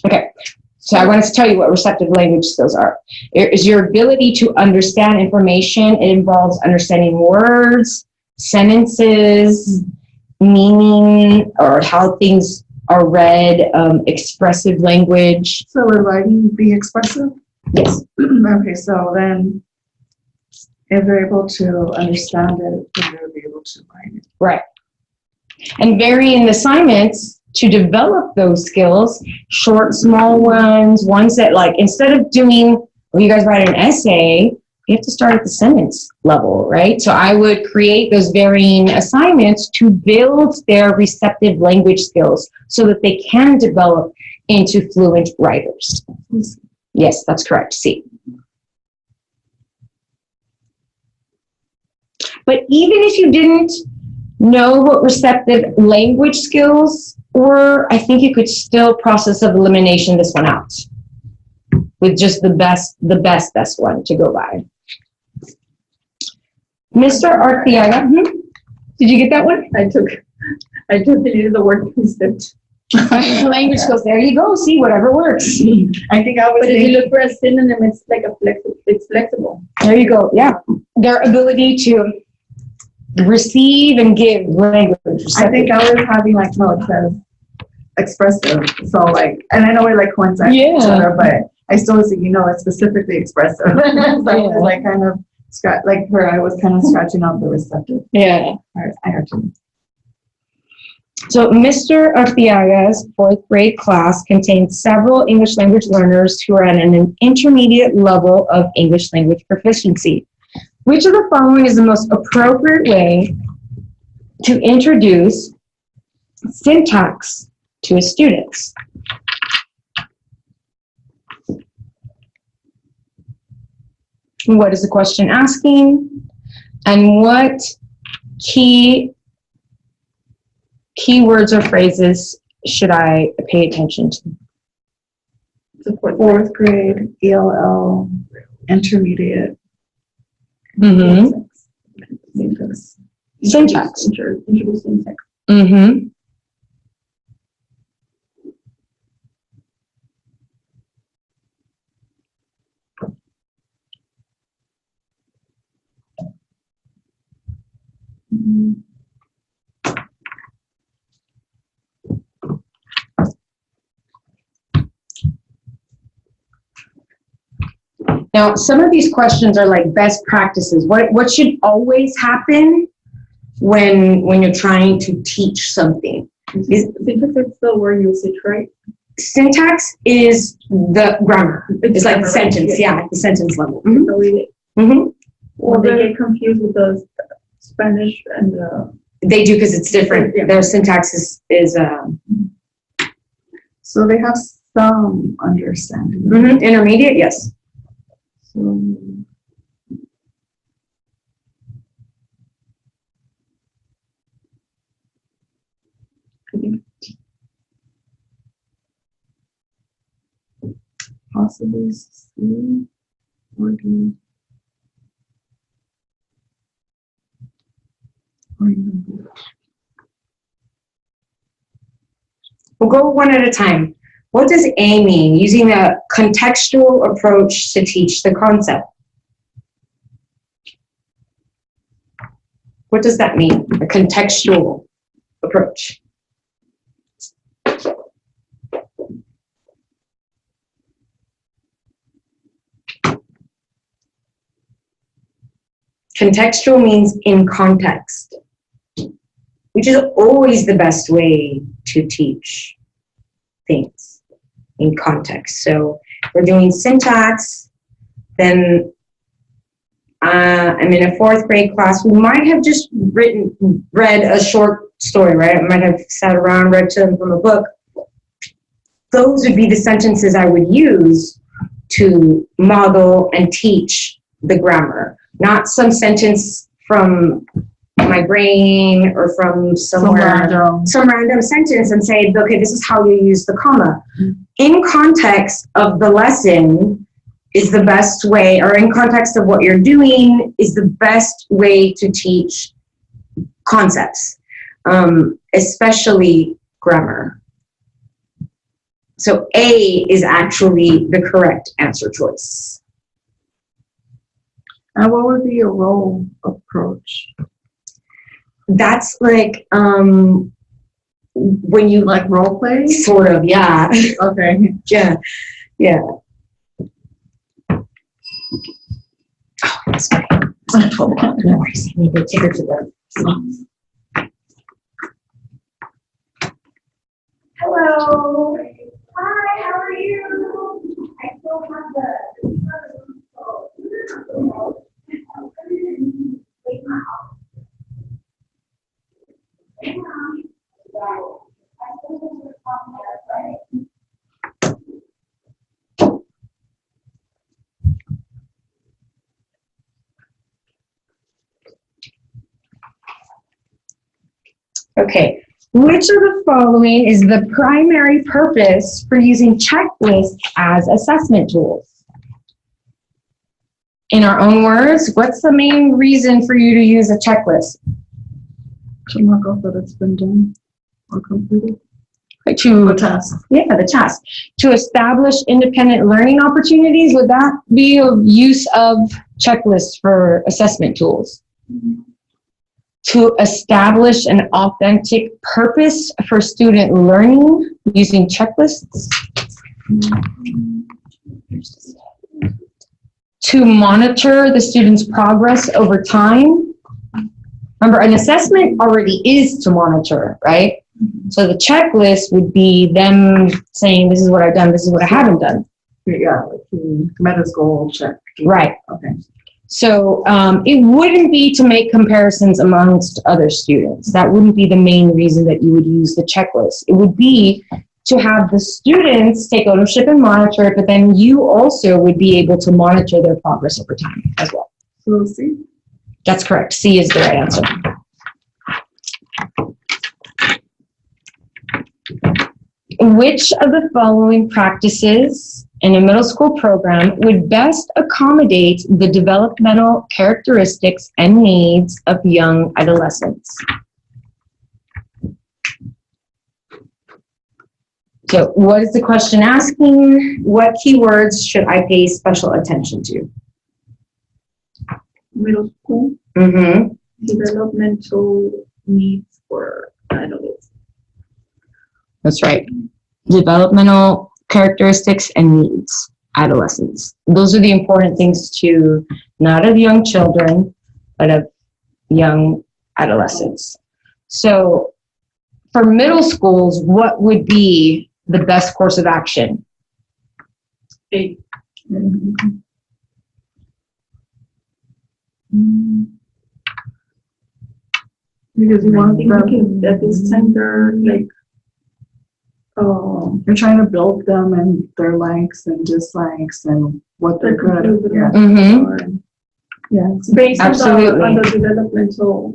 Okay, so I wanted to tell you what receptive language skills are. It is your ability to understand information. It involves understanding words, sentences, meaning, or how things are read, expressive language. So would writing be expressive? Yes. Okay, so then if they're able to understand it, then they'll be able to write it. Right. And varying assignments to develop those skills, short, small ones that like, instead of doing, well, you guys write an essay, you have to start at the sentence level, right? So I would create those varying assignments to build their receptive language skills so that they can develop into fluent writers. Yes, that's correct. C. But even if you didn't know what receptive language skills were, I think you could still process of elimination this one out with just the best one to go by. Mr. Arteaga, did you get that one? I deleted the word concept. Language skills, there you go. See, whatever works. I think I was But if you look for a synonym, it's like it's flexible. There you go. Yeah. Their ability to receive and give language. I think I was having like, no, it says expressive. So like, and I know we're like coincide each other, but I still see, it's specifically expressive. So I was like kind of I was kind of scratching out the receptive. Yeah. All right, I got you. So Mr. Arteaga's fourth grade class contains several English language learners who are at an intermediate level of English language proficiency. Which of the following is the most appropriate way to introduce syntax to his students? What is the question asking? And what keywords or phrases should I pay attention to? Fourth grade, ELL, intermediate. Mm-hmm. Syntax. Syntax. Introduce syntax. Mm-hmm. Now, some of these questions are like best practices. What should always happen when you're trying to teach something? Syntax is the word usage, right? Syntax is the grammar. It's like the sentence, yeah, the sentence level. Mm-hmm. Mm-hmm. Well, they get confused with the Spanish and the... They do because it's different. Yeah. Their syntax is So they have some understanding. mm-hmm. Intermediate, yes. So, I think possibly C or D. Or even We'll go one at a time. What does A mean? Using a contextual approach to teach the concept. What does that mean? A contextual approach. Contextual means in context, which is always the best way to teach things in context. So we're doing syntax, then I'm in a fourth grade class. We might have just read a short story, right? I might have sat around, read to them from a book. Those would be the sentences I would use to model and teach the grammar, not some sentence from my brain or from somewhere, some random sentence and say, okay, this is how you use the comma. In context of the lesson is the best way, or in context of what you're doing is the best way to teach concepts, especially grammar. So A is actually the correct answer choice. And what would be a role approach? That's like when you Like role play? sort of, yeah. Okay. Yeah. Yeah. Oh, that's great. No worries. I need to take her to the Hello. Hi, how are you? I still have the. Okay, which of the following is the primary purpose for using checklists as assessment tools? In our own words, what's the main reason for you to use a checklist? To mark off that it's been done or completed. To, The task. yeah, the task. To establish independent learning opportunities, would that be a use of checklists for assessment tools? To establish an authentic purpose for student learning using checklists. To monitor the student's progress over time. Remember, an assessment already is to monitor, right? So the checklist would be them saying, this is what I've done, this is what I haven't done. Yeah, like the meta goal check. Right. Okay. So it wouldn't be to make comparisons amongst other students. That wouldn't be the main reason that you would use the checklist. It would be to have the students take ownership and monitor it, but then you also would be able to monitor their progress over time as well. So C. That's correct. C is the right answer. Which of the following practices in a middle school program would best accommodate the developmental characteristics and needs of young adolescents? So what is the question asking? What keywords should I pay special attention to? Middle school Mm-hmm. developmental needs for adults. That's right. Developmental characteristics and needs, adolescents. Those are the important things to, not of young children, but of young adolescents. So for middle schools, what would be the best course of action? A. Because you want them at this time, they're like, you're trying to build them and their likes and dislikes and what they're good at. Yeah. Mm-hmm. Yeah. It's based Absolutely. on the developmental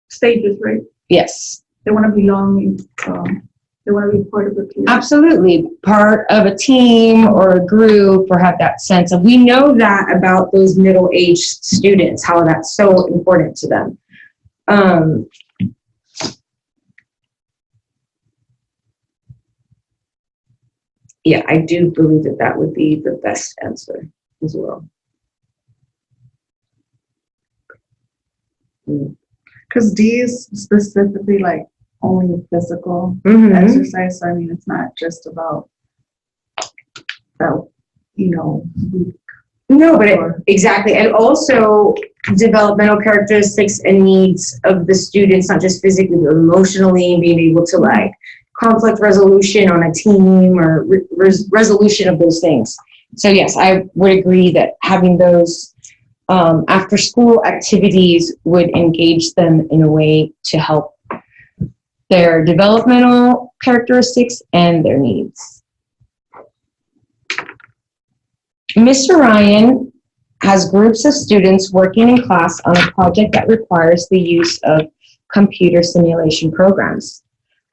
stages, right? Yes. They want to belong, they want to be part of the team. Absolutely. Part of a team or a group, or have that sense of, we know that about those middle-aged students, how that's so important to them. Yeah, I do believe that that would be the best answer as well. Because D is specifically like only physical Mm-hmm. exercise. So I mean, it's not just about that, you know. No, but exactly. And also developmental characteristics and needs of the students, not just physically, but emotionally, being able to like conflict resolution on a team or resolution of those things. So yes, I would agree that having those after school activities would engage them in a way to help their developmental characteristics and their needs. Mr. Ryan has groups of students working in class on a project that requires the use of computer simulation programs.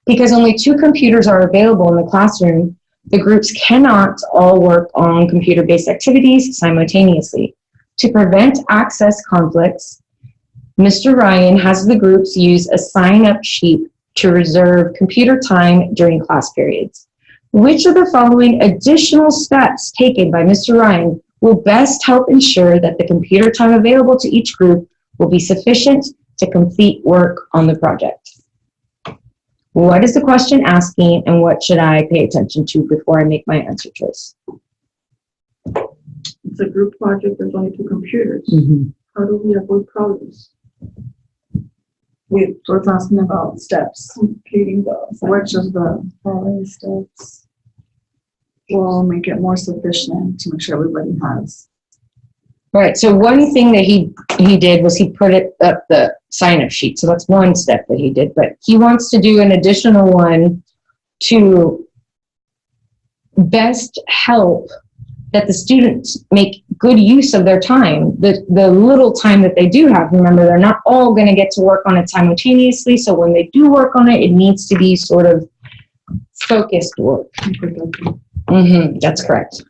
Because only 2 computers are available in the classroom, the groups cannot all work on computer-based activities simultaneously. To prevent access conflicts, Mr. Ryan has the groups use a sign-up sheet to reserve computer time during class periods. Which of the following additional steps taken by Mr. Ryan will best help ensure that the computer time available to each group will be sufficient to complete work on the project? What is the question asking, and what should I pay attention to before I make my answer choice? It's a group project, there's only 2 computers. How do we avoid problems? We're talking about steps, completing those. Which of the following steps will make it more sufficient to make sure everybody has? Right, so one thing that he did was he put it up the sign-up sheet. So that's one step that he did, but he wants to do an additional one to best help that the students make good use of their time, the little time that they do have. Remember, they're not all going to get to work on it simultaneously, so when they do work on it, it needs to be sort of focused work. That's correct.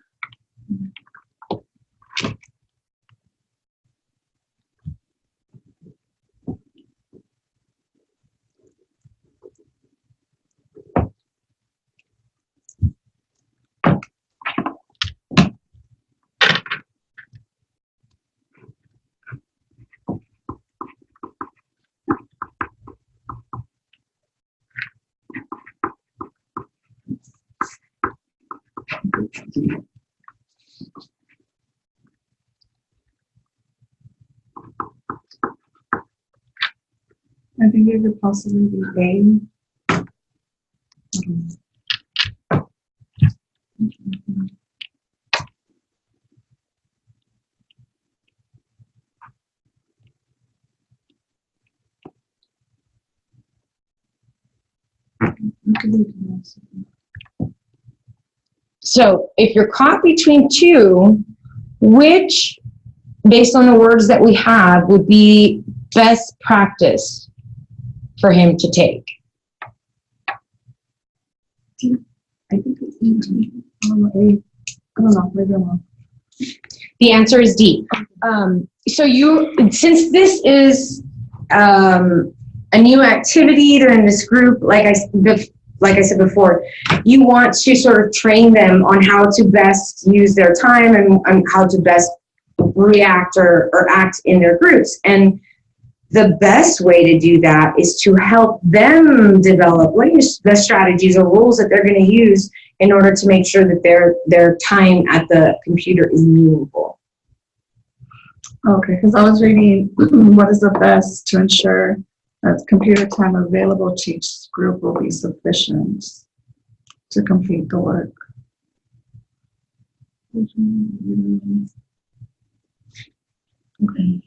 I think it could possibly be A. So if you're caught between two, which, based on the words that we have, would be best practice for him to take? I think it's E. I don't know. Maybe I'm wrong. The answer is D. Since this is a new activity, they're in this group, like I said before, you want to sort of train them on how to best use their time and how to best react or act in their groups. And the best way to do that is to help them develop the strategies or rules that they're going to use in order to make sure that their time at the computer is meaningful. Okay, because I was reading what is the best to ensure that computer time available to each group will be sufficient to complete the work. Okay.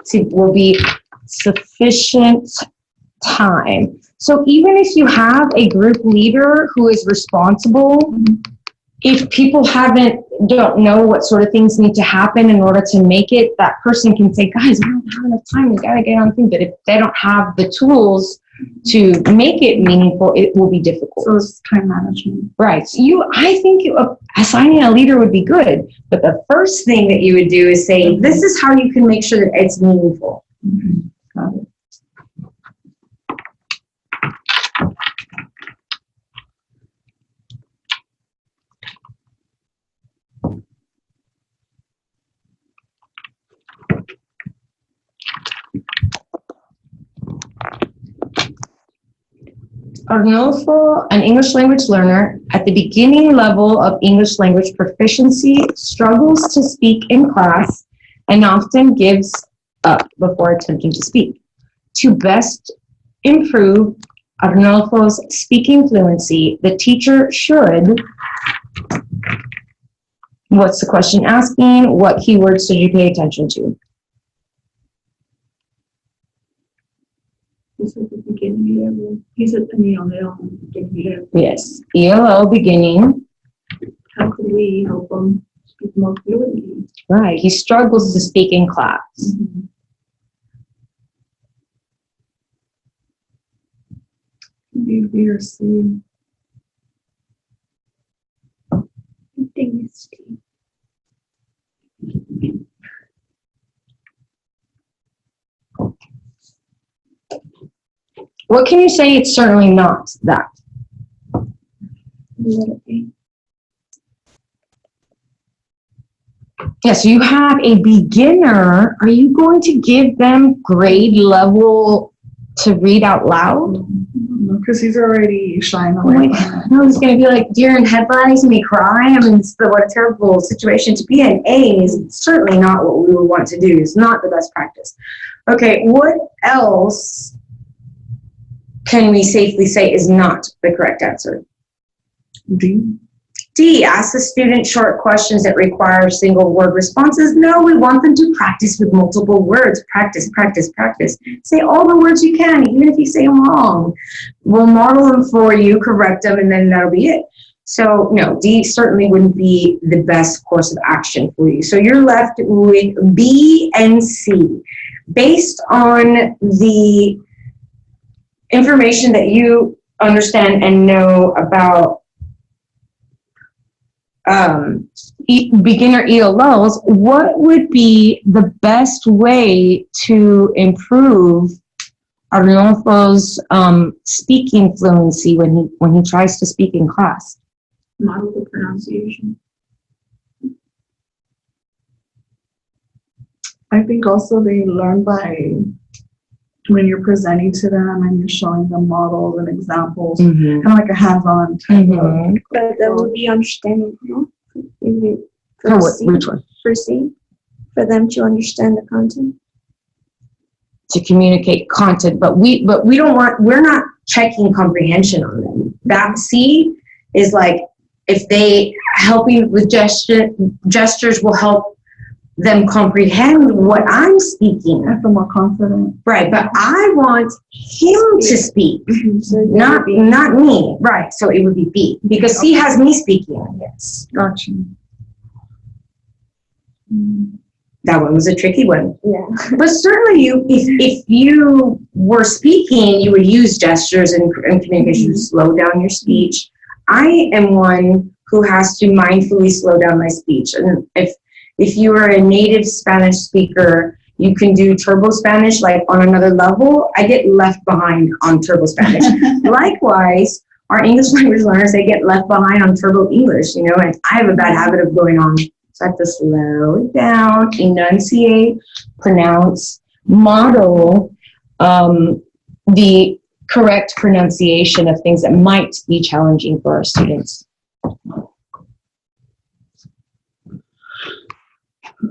See, will be sufficient time. So even if you have a group leader who is responsible, if people don't know what sort of things need to happen in order to make it, that person can say, guys, we don't have enough time, we gotta get on things. But if they don't have the tools to make it meaningful, it will be difficult. So it's time management. Right. So I think assigning a leader would be good, but the first thing that you would do is say, this is how you can make sure that it's meaningful. Got it. Arnulfo, an English language learner at the beginning level of English language proficiency, struggles to speak in class and often gives up before attempting to speak. To best improve Arnulfo's speaking fluency, the teacher should, what's the question asking? What keywords should you pay attention to? He's at the beginning level. He's at the beginning level. Yes, ELL beginning. How could we help him speak more fluently? Right, he struggles to speak in class. B or C. I think it's D. What can you say it's certainly not that? Yes, you have a beginner. Are you going to give them grade level to read out loud? Because he's already shying Oh away. my God. No, it's going to be like deer in headlights, me cry. I mean, what a terrible situation to be in. A is certainly not what we would want to do. It's not the best practice. Okay, what else can we safely say is not the correct answer? D, ask the student short questions that require single word responses. No, we want them to practice with multiple words. Practice, practice, practice. Say all the words you can, even if you say them wrong. We'll model them for you, correct them, and then that'll be it. So no, D certainly wouldn't be the best course of action for you. So you're left with B and C. Based on the information that you understand and know about beginner ELLs, what would be the best way to improve Arnolfo's speaking fluency when he tries to speak in class? Model the pronunciation. I think also they learn by when you're presenting to them and you're showing them models and examples, kind of like a hands-on type of. But that would be understanding, no? For what, which one? For C, for them to understand the content. To communicate content, but we don't want, we're not checking comprehension on them. That C is like, if they helping with gestures will help them comprehend what I'm speaking. I feel more confident. Right, but I want him to speak, So not me. Right, so it would be B, because C has me speaking. Yes, gotcha. That one was a tricky one. yeah. But certainly if you were speaking, you would use gestures and communication to slow down your speech. I am one who has to mindfully slow down my speech. And if you are a native Spanish speaker, you can do Turbo Spanish like on another level. I get left behind on Turbo Spanish. Likewise, our English language learners, they get left behind on Turbo English, and I have a bad habit of going on. So I have to slow it down, enunciate, pronounce, model the correct pronunciation of things that might be challenging for our students.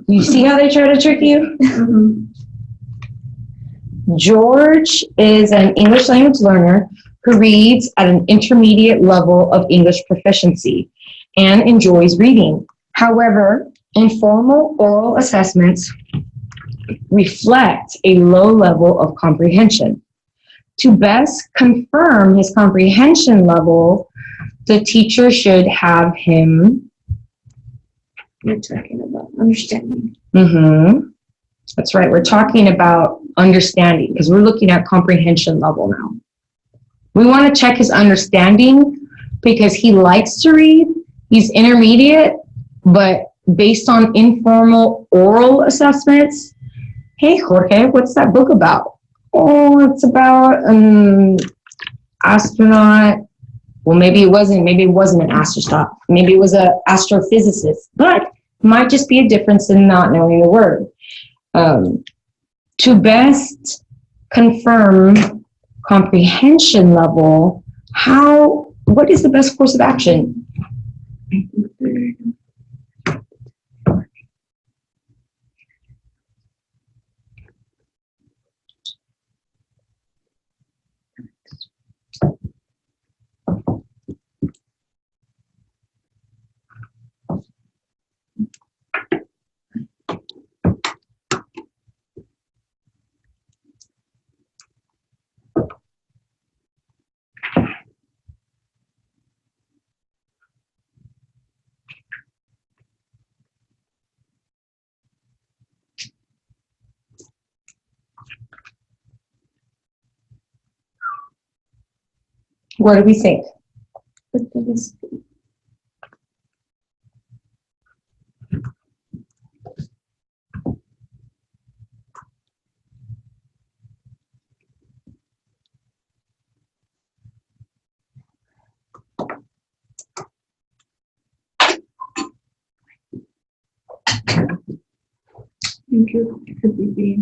You see how they try to trick you? George is an English language learner who reads at an intermediate level of English proficiency and enjoys reading. However, informal oral assessments reflect a low level of comprehension. To best confirm his comprehension level, the teacher should have him. You're talking about understanding. That's right. We're talking about understanding because we're looking at comprehension level now. We want to check his understanding because he likes to read. He's intermediate, but based on informal oral assessments, hey, Jorge, what's that book about? Oh, it's about an astronaut. Well, maybe it wasn't an astronaut. Maybe it was an astrophysicist, but might just be a difference in not knowing the word. To best confirm comprehension level, what is the best course of action? What do we think? think it could be B.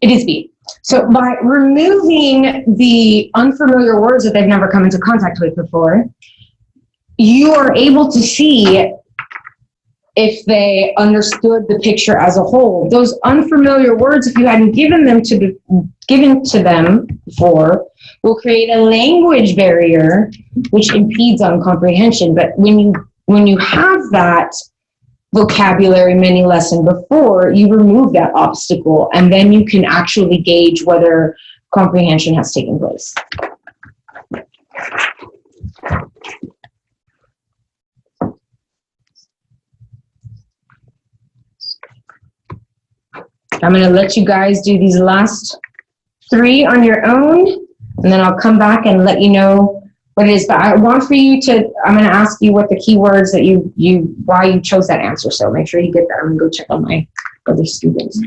It is B. So by removing the unfamiliar words that they've never come into contact with before, you are able to see if they understood the picture as a whole. Those unfamiliar words, if you hadn't given to them before, will create a language barrier which impedes on comprehension. But when you have that vocabulary mini lesson before, you remove that obstacle, and then you can actually gauge whether comprehension has taken place. I'm going to let you guys do these last 3 on your own, and then I'll come back and let you know what it is. But I want for you to, I'm going to ask you what the keywords that why you chose that answer. So make sure you get that. I'm going to go check on my other students.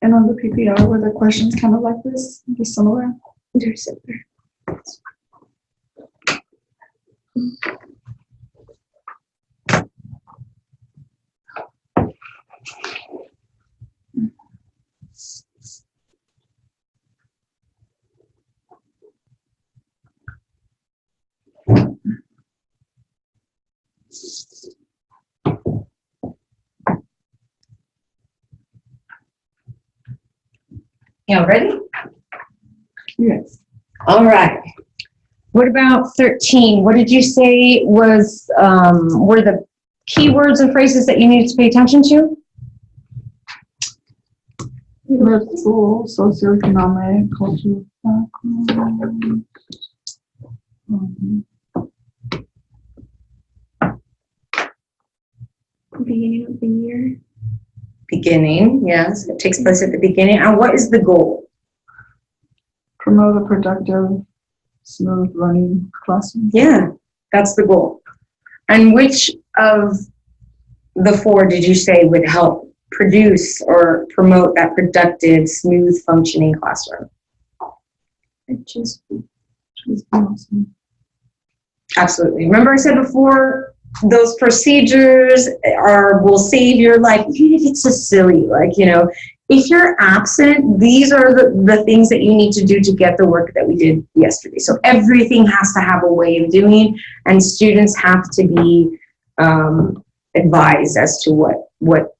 And on the PPR, were the questions kind of like this, just similar? They're similar. Yeah, ready? Yes. All right. What about 13? What did you say was were the keywords and phrases that you needed to pay attention to? Political, socioeconomic, cultural background. Beginning of the year. Beginning, yes. It takes place at the beginning. And what is the goal? Promote a productive, smooth running classroom. Yeah, that's the goal. And which of the four did you say would help produce or promote that productive, smooth functioning classroom? Just awesome. Absolutely. Remember I said before, those procedures will save your life, even if it's so silly. Like, you know, if you're absent, these are the things that you need to do to get the work that we did yesterday. So everything has to have a way of doing, and students have to be advised as to what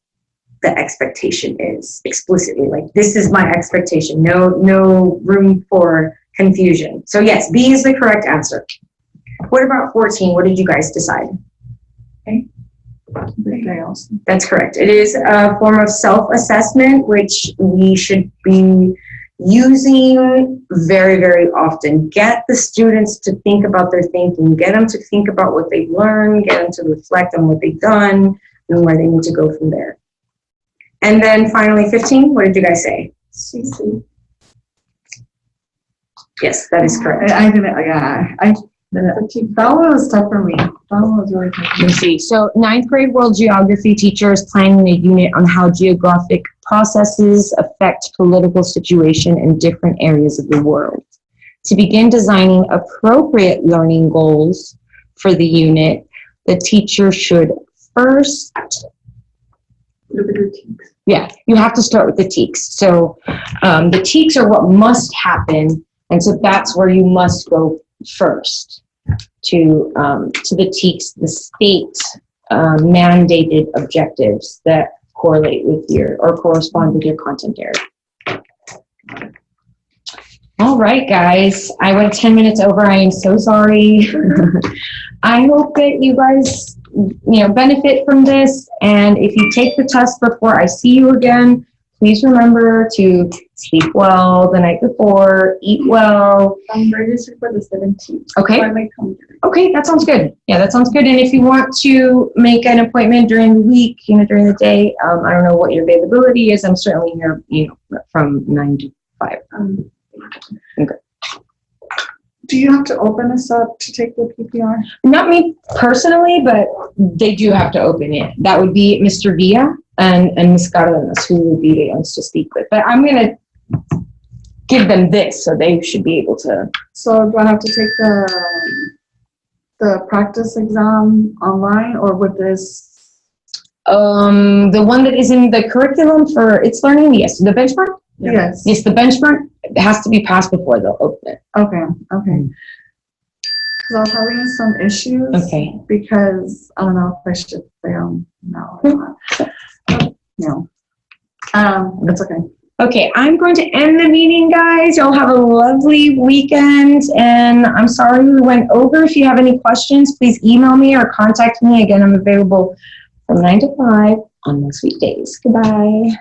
the expectation is explicitly. Like, this is my expectation. No room for confusion. So yes, B is the correct answer. What about 14? What did you guys decide? That's correct. It is a form of self-assessment, which we should be using very, very often. Get the students to think about their thinking, get them to think about what they've learned, get them to reflect on what they've done and where they need to go from there. And then finally, 15, what did you guys say? CC. Yes, that is correct. I didn't, yeah, that one was tough for me. That one was really tough. Let me see. So 9th grade world geography teacher is planning a unit on how geographic processes affect political situation in different areas of the world. To begin designing appropriate learning goals for the unit, the teacher should first, yeah, you have to start with the TEKS. So the TEKS are what must happen, and so that's where you must go first to the TEKS, the state mandated objectives that correlate with your or correspond with your content area. All right, guys, I went 10 minutes over. I am so sorry. I hope that you guys, benefit from this. And if you take the test before I see you again, please remember to sleep well the night before, eat well. I'm registered for the 17th. Okay. So I might come. Okay, that sounds good. Yeah, that sounds good. And if you want to make an appointment during the week, during the day, I don't know what your availability is. I'm certainly here, from 9 to 5. Okay. Do you have to open us up to take the PPR? Not me personally, but they do have to open it. That would be Mr. Villa and Ms. Cardenas, who would be the ones to speak with. But I'm going to give them this, so they should be able to. So do I have to take the practice exam online, or would this? The one that is in the curriculum for its learning, yes. The benchmark? Yes. Yes, the benchmark has to be passed before they'll open it. Okay. Because I was having some issues. Okay. Because I don't know if I should fail. No. No. That's okay. Okay, I'm going to end the meeting, guys. Y'all have a lovely weekend, and I'm sorry we went over. If you have any questions, please email me or contact me. Again, I'm available from 9 to 5 on most weekdays. Goodbye.